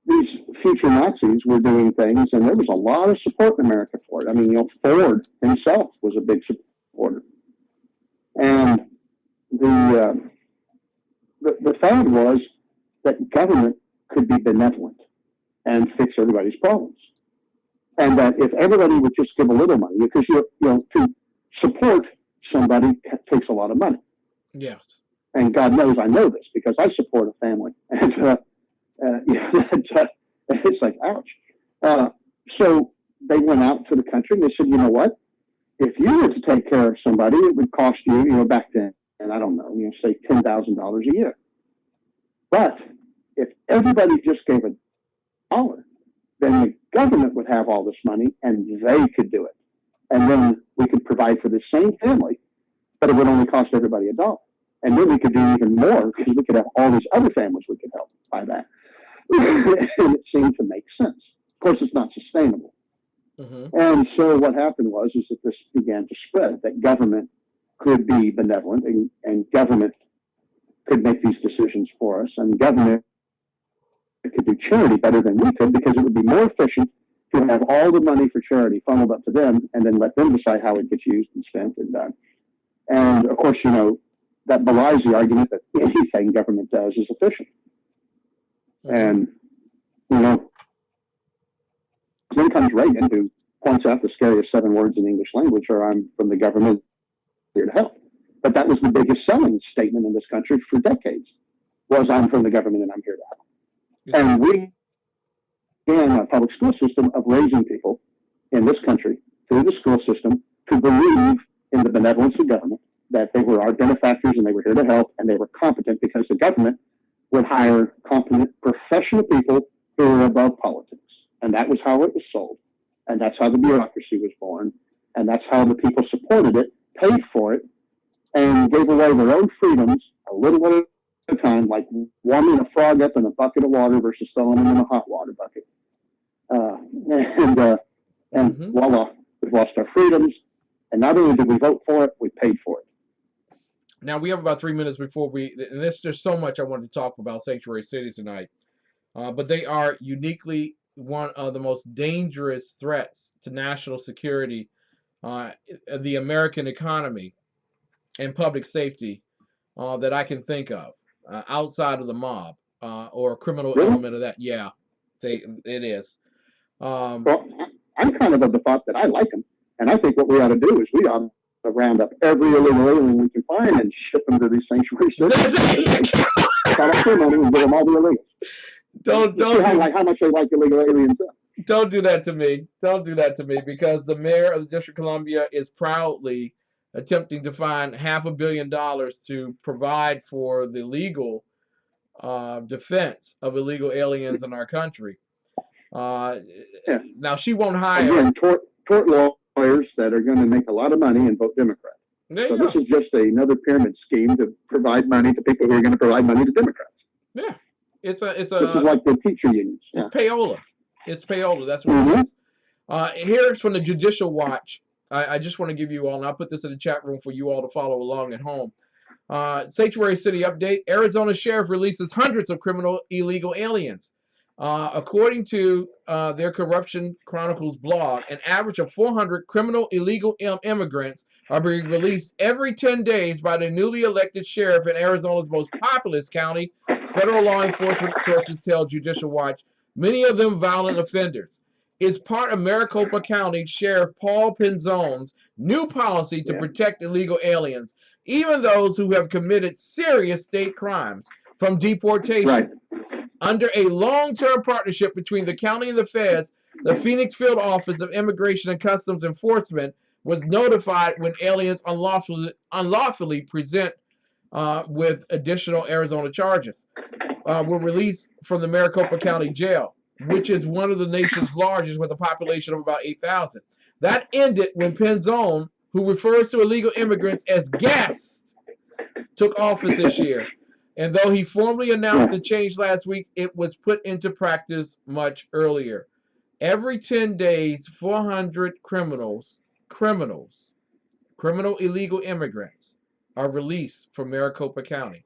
these future Nazis were doing things, and there was a lot of support in America for it. I mean, Ford himself was a big supporter. And the thought was that government could be benevolent and fix everybody's problems. And that if everybody would just give a little money, because to support somebody takes a lot of money. Yes. And God knows I know this because I support a family. And it's like, ouch. So they went out to the country and they said, you know what? If you were to take care of somebody, it would cost you, back then, and I don't know, say $10,000 a year. But if everybody just gave $1, then the government would have all this money and they could do it. And then we could provide for the same family, but it would only cost everybody $1. And then we could do even more because we could have all these other families we could help by that. And it seemed to make sense. Of course, it's not sustainable. Mm-hmm. And so what happened was that this began to spread, that government could be benevolent and government could make these decisions for us, and government could do charity better than we could because it would be more efficient to have all the money for charity funneled up to them and then let them decide how it gets used and spent and done. And of course, that belies the argument that anything government does is efficient. And, then comes Reagan, who points out the scariest 7 words in the English language are, I'm from the government, here to help. But that was the biggest selling statement in this country for decades, was I'm from the government and I'm here to help. Yeah. And we began a public school system of raising people in this country through the school system to believe in the benevolence of government, that they were our benefactors and they were here to help and they were competent because the government would hire competent professional people who were above politics. And that was how it was sold. And that's how the bureaucracy was born. And that's how the people supported it, paid for it, and gave away their own freedoms a little at a time, like warming a frog up in a bucket of water versus throwing him in a hot water bucket. And voila, we've lost our freedoms. And not only did we vote for it, we paid for it. Now, we have about 3 minutes before and there's just so much I wanted to talk about sanctuary cities tonight. But they are uniquely one of the most dangerous threats to national security, the American economy, and public safety that I can think of outside of the mob or a criminal element of that. Yeah, it is. Well, I'm kind of the thought that I like them. And I think what we ought to do is we ought to round up every illegal alien we can find and ship them to these sanctuary cities. Cut off their money and give them all the illegals. Don't how much they like illegal aliens. Don't do that to me. Don't do that to me, because the mayor of the District of Columbia is proudly attempting to find $500 million to provide for the legal defense of illegal aliens in our country. Now, she won't hire. Again, tort lawyers that are going to make a lot of money and vote Democrat. So this is just another pyramid scheme to provide money to people who are going to provide money to Democrats. Yeah. It's this is like the teacher unions. It's payola. It's payola. That's what it is. Here's from the Judicial Watch. I just want to give you all, and I'll put this in the chat room for you all to follow along at home. Sanctuary City update. Arizona Sheriff releases hundreds of criminal illegal aliens. According to their Corruption Chronicles blog, an average of 400 criminal illegal immigrants are being released every 10 days by the newly elected sheriff in Arizona's most populous county. Federal law enforcement sources tell Judicial Watch, many of them violent offenders. It's part of Maricopa County Sheriff Paul Penzone's new policy to protect illegal aliens, even those who have committed serious state crimes, from deportation. Right. Under a long-term partnership between the county and the feds, the Phoenix Field Office of Immigration and Customs Enforcement was notified when aliens unlawfully present with additional Arizona charges were released from the Maricopa County Jail, which is one of the nation's largest with a population of about 8,000. That ended when Penzone, who refers to illegal immigrants as guests, took office this year. And though he formally announced the change last week, it was put into practice much earlier. Every 10 days, 400 criminal illegal immigrants are released from Maricopa County.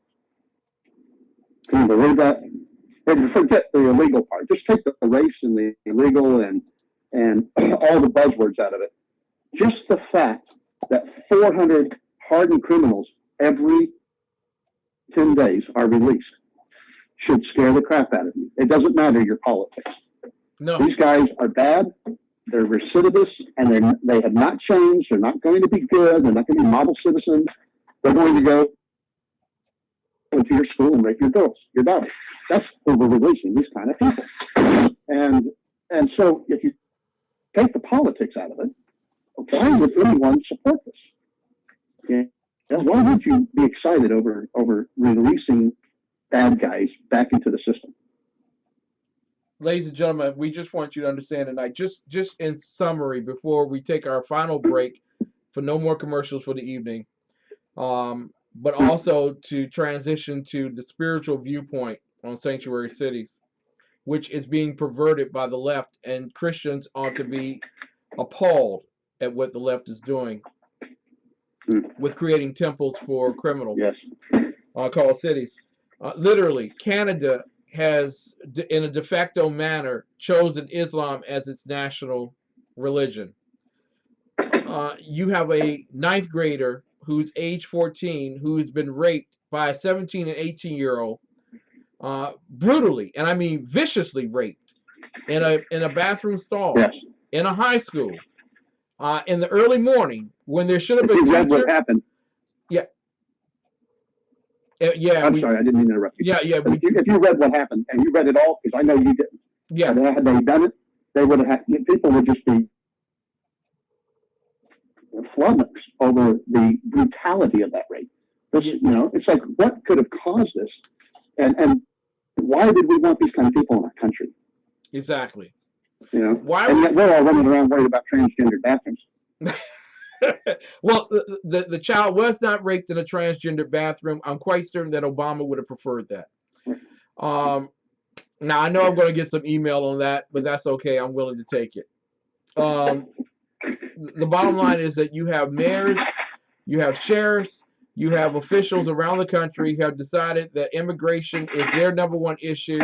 Can you believe that? And forget the illegal part. Just take the race and the illegal and all the buzzwords out of it. Just the fact that 400 hardened criminals every 10 days are released should scare the crap out of you. It doesn't matter your politics. No. These guys are bad. They're recidivists, and they have not changed. They're not going to be good. They're not going to be model citizens. They're going to go into your school and rape your girls, your daughters. That's who we're releasing, these kind of people. And so if you take the politics out of it, why would anyone support this? Okay? Why would you be excited over releasing bad guys back into the system? Ladies and gentlemen, we just want you to understand tonight, just in summary, before we take our final break for no more commercials for the evening, but also to transition to the spiritual viewpoint on sanctuary cities, which is being perverted by the left, and Christians ought to be appalled at what the left is doing with creating temples for criminals. Yes. Called cities. Literally, Canada has, in a de facto manner, chosen Islam as its national religion. You have a 9th grader who's age 14 who has been raped by a 17 and 18-year-old, brutally, and I mean viciously raped, in a bathroom stall, yes, in a high school, in the early morning when there should have been. That's what happened. Yeah. Yeah, I'm sorry, I didn't mean to interrupt you. Yeah. If you read what happened, and you read it all, because I know you didn't. Yeah. And had they done it, they would have had, people would just be flummoxed over the brutality of that rape. This, you know, it's like, what could have caused this? And why did we want these kind of people in our country? Exactly. You know, and yet we're all running around worried about transgender bathrooms. Well, the child was not raped in a transgender bathroom. I'm quite certain that Obama would have preferred that. Now, I know I'm going to get some email on that, but that's okay. I'm willing to take it. The bottom line is that you have mayors, you have sheriffs, you have officials around the country who have decided that immigration is their #1 issue.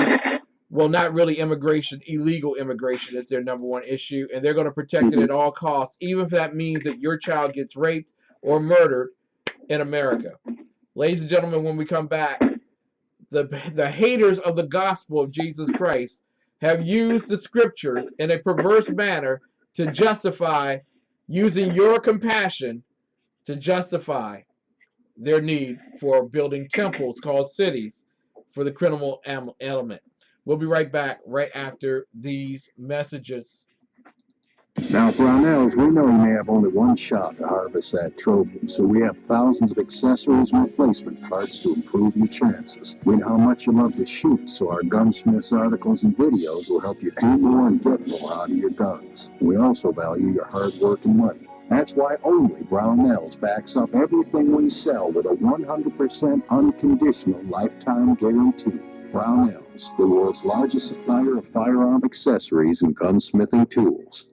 Well, not really immigration, illegal immigration is their #1 issue, and they're going to protect it at all costs, even if that means that your child gets raped or murdered in America. Ladies and gentlemen, when we come back, the haters of the gospel of Jesus Christ have used the scriptures in a perverse manner to justify using your compassion to justify their need for building temples called cities for the criminal element. We'll be right back right after these messages. Now, Brownells, we know you may have only one shot to harvest that trophy, so we have thousands of accessories and replacement parts to improve your chances. We know how much you love to shoot, so our gunsmiths articles and videos will help you do more and get more out of your guns. We also value your hard work and money. That's why only Brownells backs up everything we sell with a 100% unconditional lifetime guarantee. Brownells, the world's largest supplier of firearm accessories and gunsmithing tools.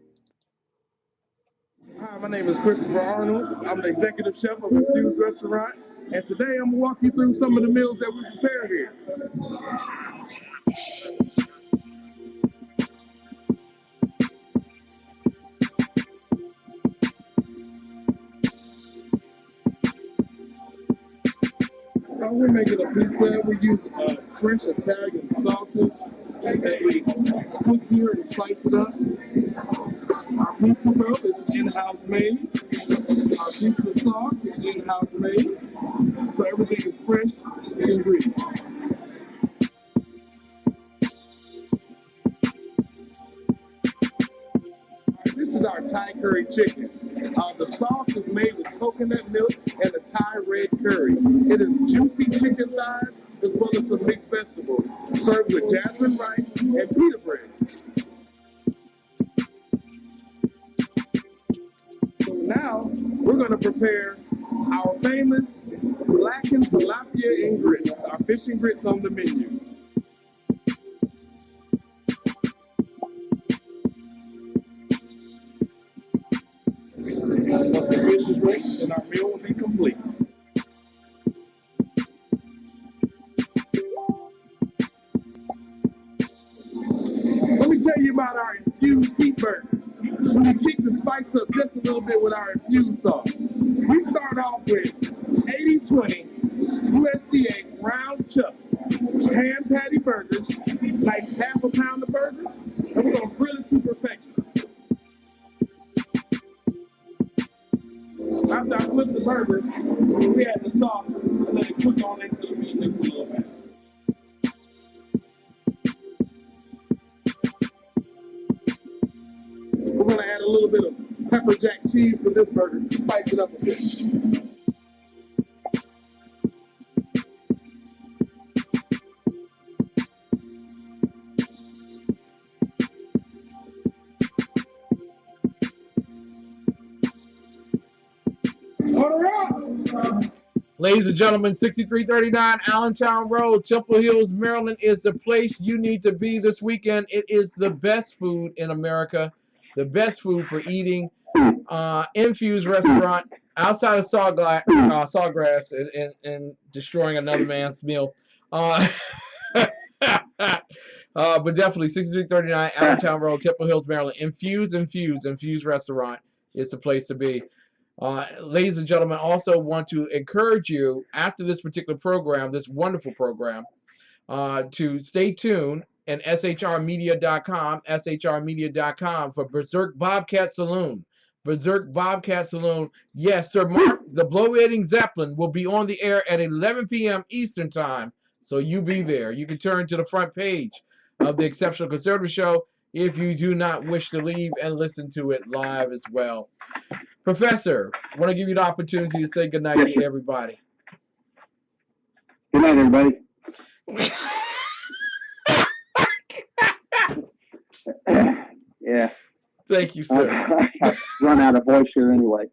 Hi, my name is Christopher Arnold. I'm the executive chef of the Fuse Restaurant, and today I'm going to walk you through some of the meals that we prepare here. We're making a pizza. We use French Italian sausage that we cook here and slice it up. Our pizza dough is in-house made. Our pizza sauce is in-house made. So everything is fresh and ingredients. This is our Thai curry chicken. The sauce is made with coconut milk and a Thai red curry. It is juicy chicken thighs as well as some mixed vegetables, served with jasmine rice and pita bread. So now we're going to prepare our famous blackened tilapia and grits, our fish and grits on the menu. Once the fish is ready, then our meal will be complete. about our infused heat burgers. We kick the spice up just a little bit with our infused sauce. We start off with 80/20 USDA round chuck hand patty burgers, like half a pound of burgers, and we're gonna grill it to perfection. After I flip the burger, we add the sauce and let it cook on into the meat just a little bit. We're gonna add a little bit of pepper jack cheese to this burger to spice it up a bit. Order up! Ladies and gentlemen, 6339 Allentown Road, Temple Hills, Maryland is the place you need to be this weekend. It is the best food in America, the best food for eating. Infused restaurant outside of Sawgrass and destroying another man's meal. But definitely 6339 Allentown Road, Temple Hills, Maryland. Infused restaurant is the place to be. Ladies and gentlemen, also want to encourage you after this particular program, this wonderful program, to stay tuned and shrmedia.com for Berserk Bobcat Saloon. Berserk Bobcat Saloon. Yes, Sir Mark, the Blow-Eating Zeppelin will be on the air at 11 p.m. Eastern Time, so you be there. You can turn to the front page of the Exceptional Conservative Show if you do not wish to leave and listen to it live as well. Professor, I want to give you the opportunity to say goodnight to everybody. Good night, everybody. Yeah. Thank you, sir. I've run out of voice here anyway.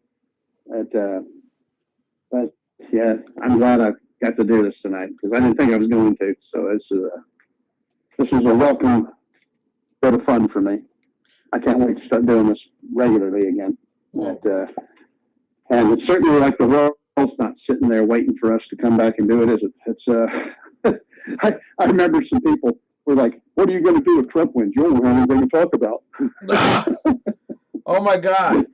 But yeah, I'm glad I got to do this tonight because I didn't think I was going to. So this is a welcome bit of fun for me. I can't wait to start doing this regularly again. And it's certainly like the world's not sitting there waiting for us to come back and do it, is it? It's I remember some people were like, "What are you going to do if Trump wins? You don't have anything to talk about." Oh my God!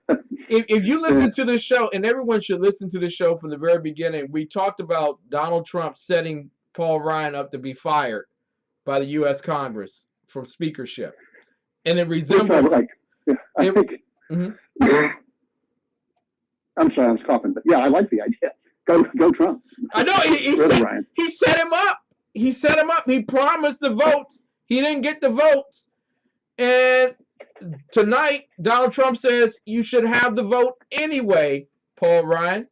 If you listen to this show, and everyone should listen to this show from the very beginning, we talked about Donald Trump setting Paul Ryan up to be fired by the U.S. Congress from speakership, and it resembles. I think. I'm sorry, I was coughing, but yeah, I like the idea. Go Trump. I know he set him up. He set him up. He promised the votes. He didn't get the votes, and tonight Donald Trump says you should have the vote anyway, Paul Ryan.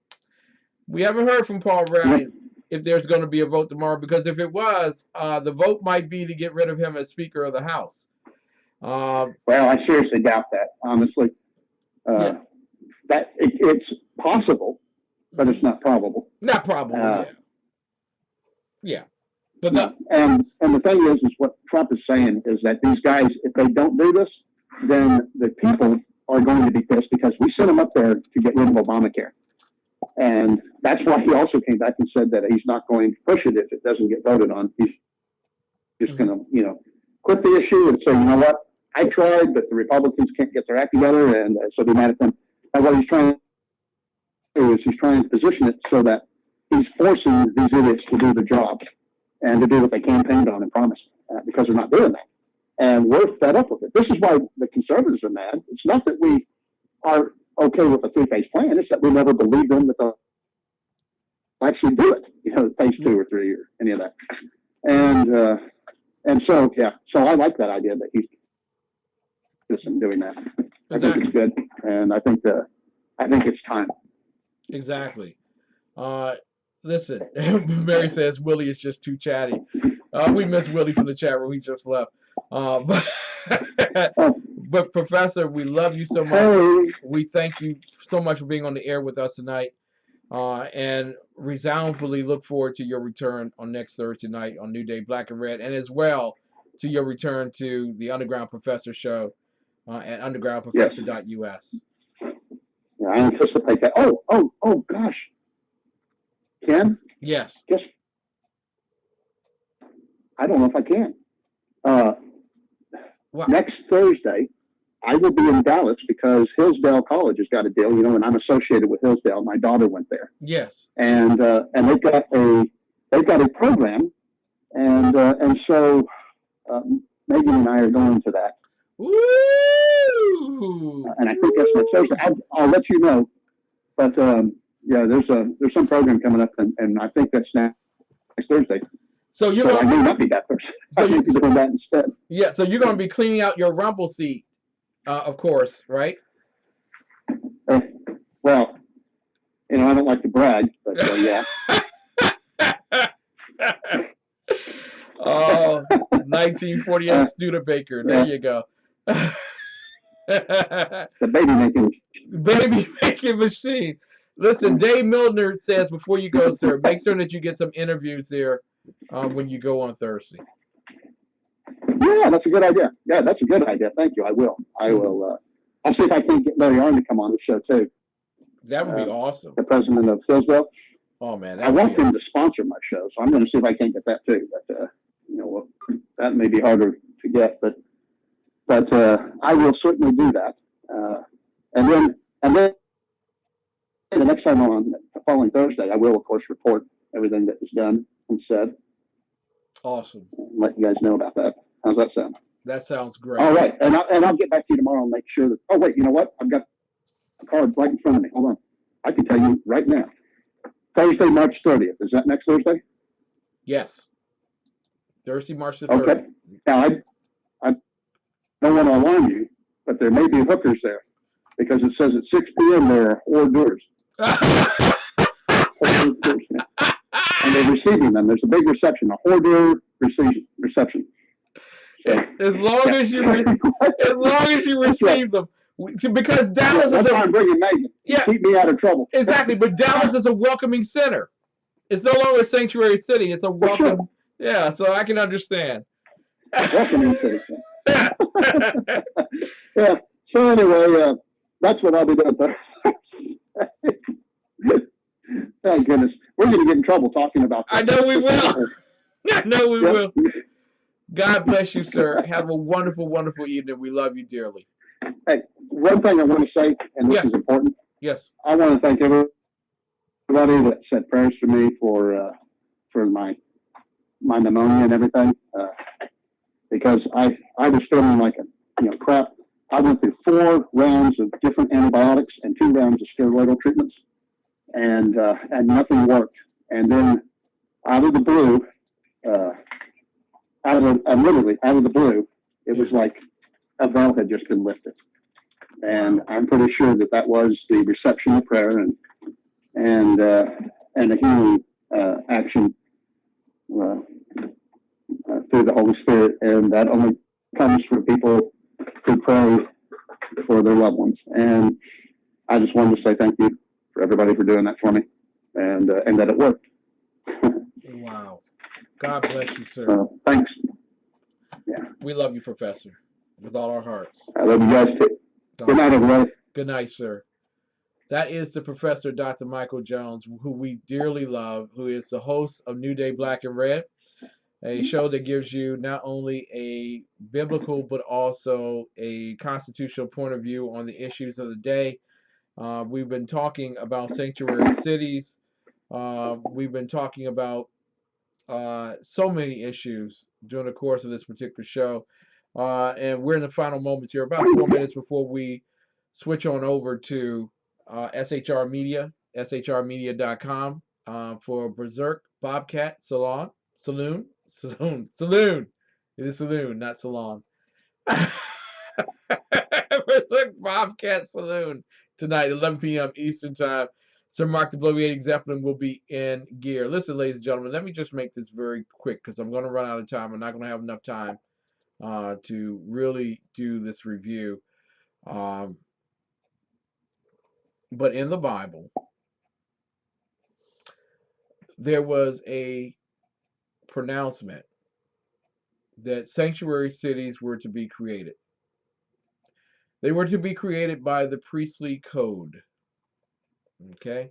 We haven't heard from Paul Ryan if there's going to be a vote tomorrow, because if it was, the vote might be to get rid of him as Speaker of the House. Well, I seriously doubt that, honestly. That it's possible, but it's not probable. Not probable. Yeah. But and the thing is what Trump is saying is that these guys, if they don't do this, then the people are going to be pissed because we sent them up there to get rid of Obamacare. And that's why he also came back and said that he's not going to push it if it doesn't get voted on. He's just going to, quit the issue and say, you know what, I tried, but the Republicans can't get their act together, and so they're mad at them. And what he's trying to do is he's trying to position it so that he's forcing these idiots to do the job and to do what they campaigned on and promised, because they're not doing that. And we're fed up with it. This is why the conservatives are mad. It's not that we are okay with the three-phase plan. It's that we never believe them that they'll actually do it, phase 2 or 3 or any of that. And so, yeah, so I like that idea that he's doing that. I think it's good, and I think it's time. Exactly. Listen, Mary says Willie is just too chatty. We miss Willie from the chat room. He just left. But Professor, we love you so much. We thank you so much for being on the air with us tonight, and resoundingly look forward to your return on next Thursday night on New Day Black and Red, and as well to your return to the Underground Professor show at undergroundprofessor.us. Yeah, I anticipate that. Oh, gosh. Ken? Yes. I don't know if I can. next Thursday, I will be in Dallas because Hillsdale College has got a deal, and I'm associated with Hillsdale. My daughter went there. Yes. And they've got a program, and so Megan and I are going to that. Woo! And I think that's next Thursday. I'll let you know. But yeah, there's some program coming up, and I think that's next Thursday. So I may not be that Thursday. So you're doing that instead. Yeah. So you're going to be cleaning out your rumble seat, of course, right? Well, I don't like to brag, but yeah. Oh, 1948 Studebaker. There you go. The baby making machine. Listen, Dave Milner says before you go, sir, make sure that you get some interviews there when you go on Thursday. Yeah, that's a good idea. Yeah, that's a good idea. Thank you. I will. I'll see if I can get Larry Arn to come on the show too. That would be awesome. The president of Hillsdale. Oh man, I want him to sponsor my show, so I'm going to see if I can get that too. But that may be harder to get, but I will certainly do that. And then the next time on the following Thursday, I will of course report everything that was done and said. Awesome. Let you guys know about that. How's that sound? That sounds great. All right, and I'll get back to you tomorrow and make sure that. Oh wait, you know what? I've got a card right in front of me. Hold on, I can tell you right now. Thursday, March 30th. Is that next Thursday? Yes. Thursday, March the 30th. Okay. Now I don't want to alarm you, but there may be hookers there because it says at 6 p.m. there are hors d'oeuvres. And they're receiving them. There's a big reception, a hors d'oeuvre reception. So, as long as you receive them, because Dallas is I'm bringing Megan. Yeah, keep me out of trouble. Exactly, but Dallas is a welcoming center. It's no longer a sanctuary city. It's a welcome. Sure. Yeah, so I can understand. Welcoming city. Yeah. So anyway, that's what I'll be doing. Oh goodness, we're going to get in trouble talking about that. I know we will. I know we will. God bless you, sir. Have a wonderful, wonderful evening. We love you dearly. Hey, one thing I want to say, and this is important. Yes. I want to thank everybody that said prayers for me for my pneumonia and everything, because I was feeling like crap. I went through 4 rounds of different antibiotics and 2 rounds of steroidal treatments, and nothing worked. And then out of the blue, literally out of the blue, it was like a veil had just been lifted. And I'm pretty sure that was the reception of prayer and a healing action through the Holy Spirit, and that only comes from people who pray for their loved ones. And I just wanted to say thank you for everybody for doing that for me, and that it worked. Wow. God bless you, sir. Thanks. Yeah. We love you, Professor, with all our hearts. I love you guys too. Good night, everybody. Good night, sir. That is the Professor, Dr. Michael Jones, who we dearly love, who is the host of New Day Black and Red, a show that gives you not only a biblical but also a constitutional point of view on the issues of the day. We've been talking about sanctuary cities. We've been talking about so many issues during the course of this particular show. And we're in the final moments here, about 4 minutes before we switch on over to SHR Media, shrmedia.com, for Berserk Bobcat Saloon. It is saloon, not salon. Berserk Bobcat Saloon tonight, 11 p.m. Eastern Time. Sir Mark the Bloviating Zeppelin will be in gear. Listen, ladies and gentlemen, let me just make this very quick because I'm going to run out of time. I'm not going to have enough time to really do this review. But in the Bible, there was a pronouncement that sanctuary cities were to be created. They were to be created by the priestly code. Okay?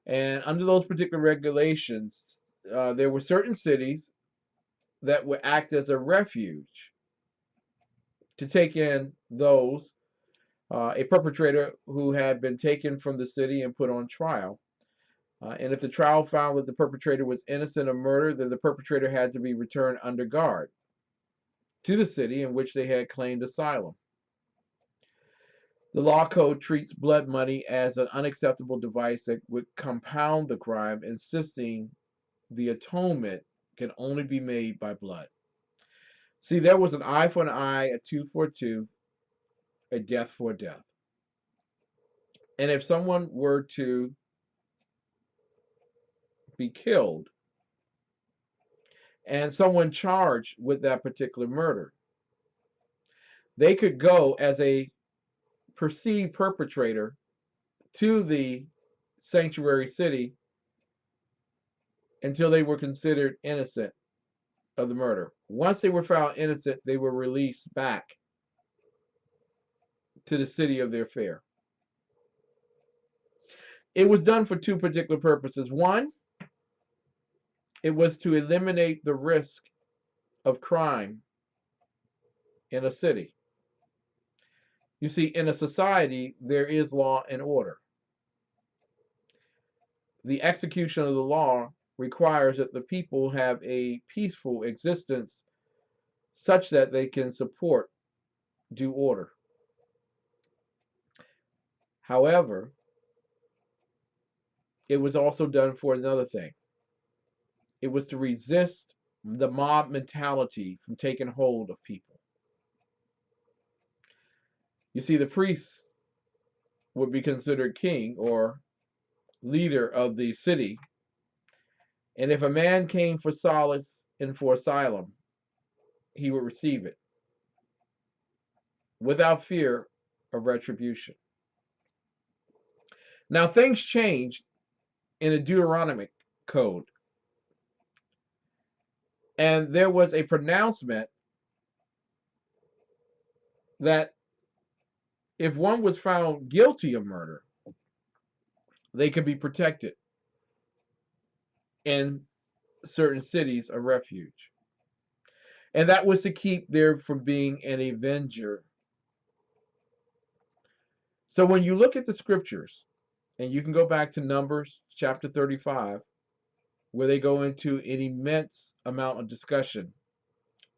And under those particular regulations, there were certain cities that would act as a refuge to take in those, a perpetrator who had been taken from the city and put on trial. And if the trial found that the perpetrator was innocent of murder, then the perpetrator had to be returned under guard to the city in which they had claimed asylum. The law code treats blood money as an unacceptable device that would compound the crime, insisting the atonement can only be made by blood. See, there was an eye for an eye, a tooth for a tooth, a death for a death. And if someone were to be killed and someone charged with that particular murder, they could go as a perceived perpetrator to the sanctuary city until they were considered innocent of the murder. Once they were found innocent, they were released back to the city of their fear. It was done for two particular purposes. One, it was to eliminate the risk of crime in a city. You see, in a society, there is law and order. The execution of the law requires that the people have a peaceful existence such that they can support due order. However, it was also done for another thing. It was to resist the mob mentality from taking hold of people. You see, the priests would be considered king or leader of the city, and if a man came for solace and for asylum, he would receive it without fear of retribution. Now, things changed in the Deuteronomic code, and there was a pronouncement that if one was found guilty of murder, they could be protected in certain cities of refuge. And that was to keep them from being an avenger. So when you look at the scriptures, and you can go back to Numbers chapter 35, where they go into an immense amount of discussion,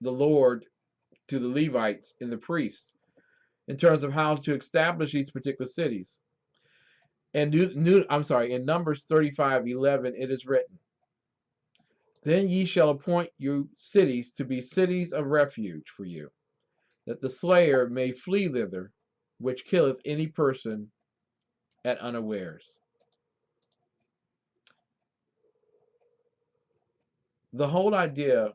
the Lord to the Levites and the priests, in terms of how to establish these particular cities. And in Numbers 35:11, it is written, "Then ye shall appoint you cities to be cities of refuge for you, that the slayer may flee thither, which killeth any person at unawares." The whole idea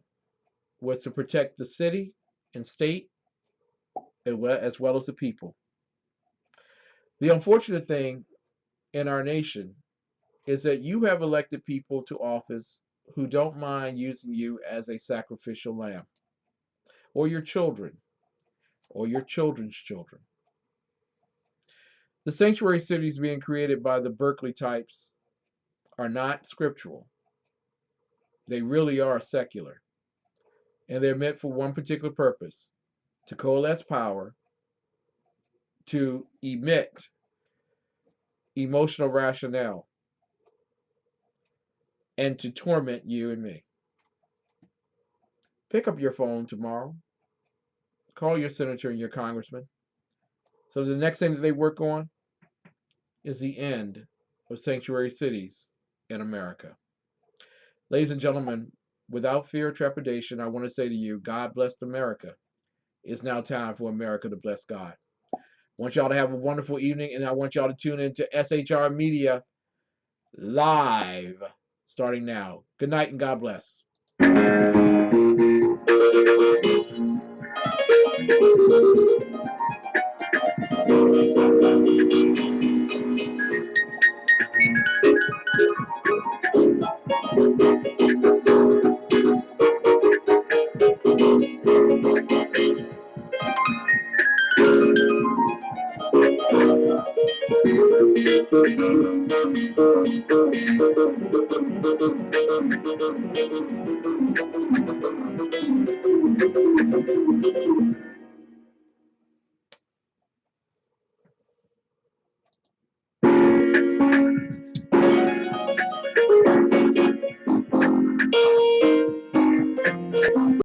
was to protect the city and state as well as the people. The unfortunate thing in our nation is that you have elected people to office who don't mind using you as a sacrificial lamb, or your children, or your children's children. The sanctuary cities being created by the Berkeley types are not scriptural. They really are secular. And they're meant for one particular purpose: to coalesce power, to emit emotional rationale, and to torment you and me. Pick up your phone tomorrow. Call your senator and your congressman. So the next thing that they work on is the end of sanctuary cities in America. Ladies and gentlemen, without fear or trepidation, I want to say to you, God bless America. It's now time for America to bless God. I want y'all to have a wonderful evening, and I want y'all to tune into SHR Media live starting now. Good night and God bless.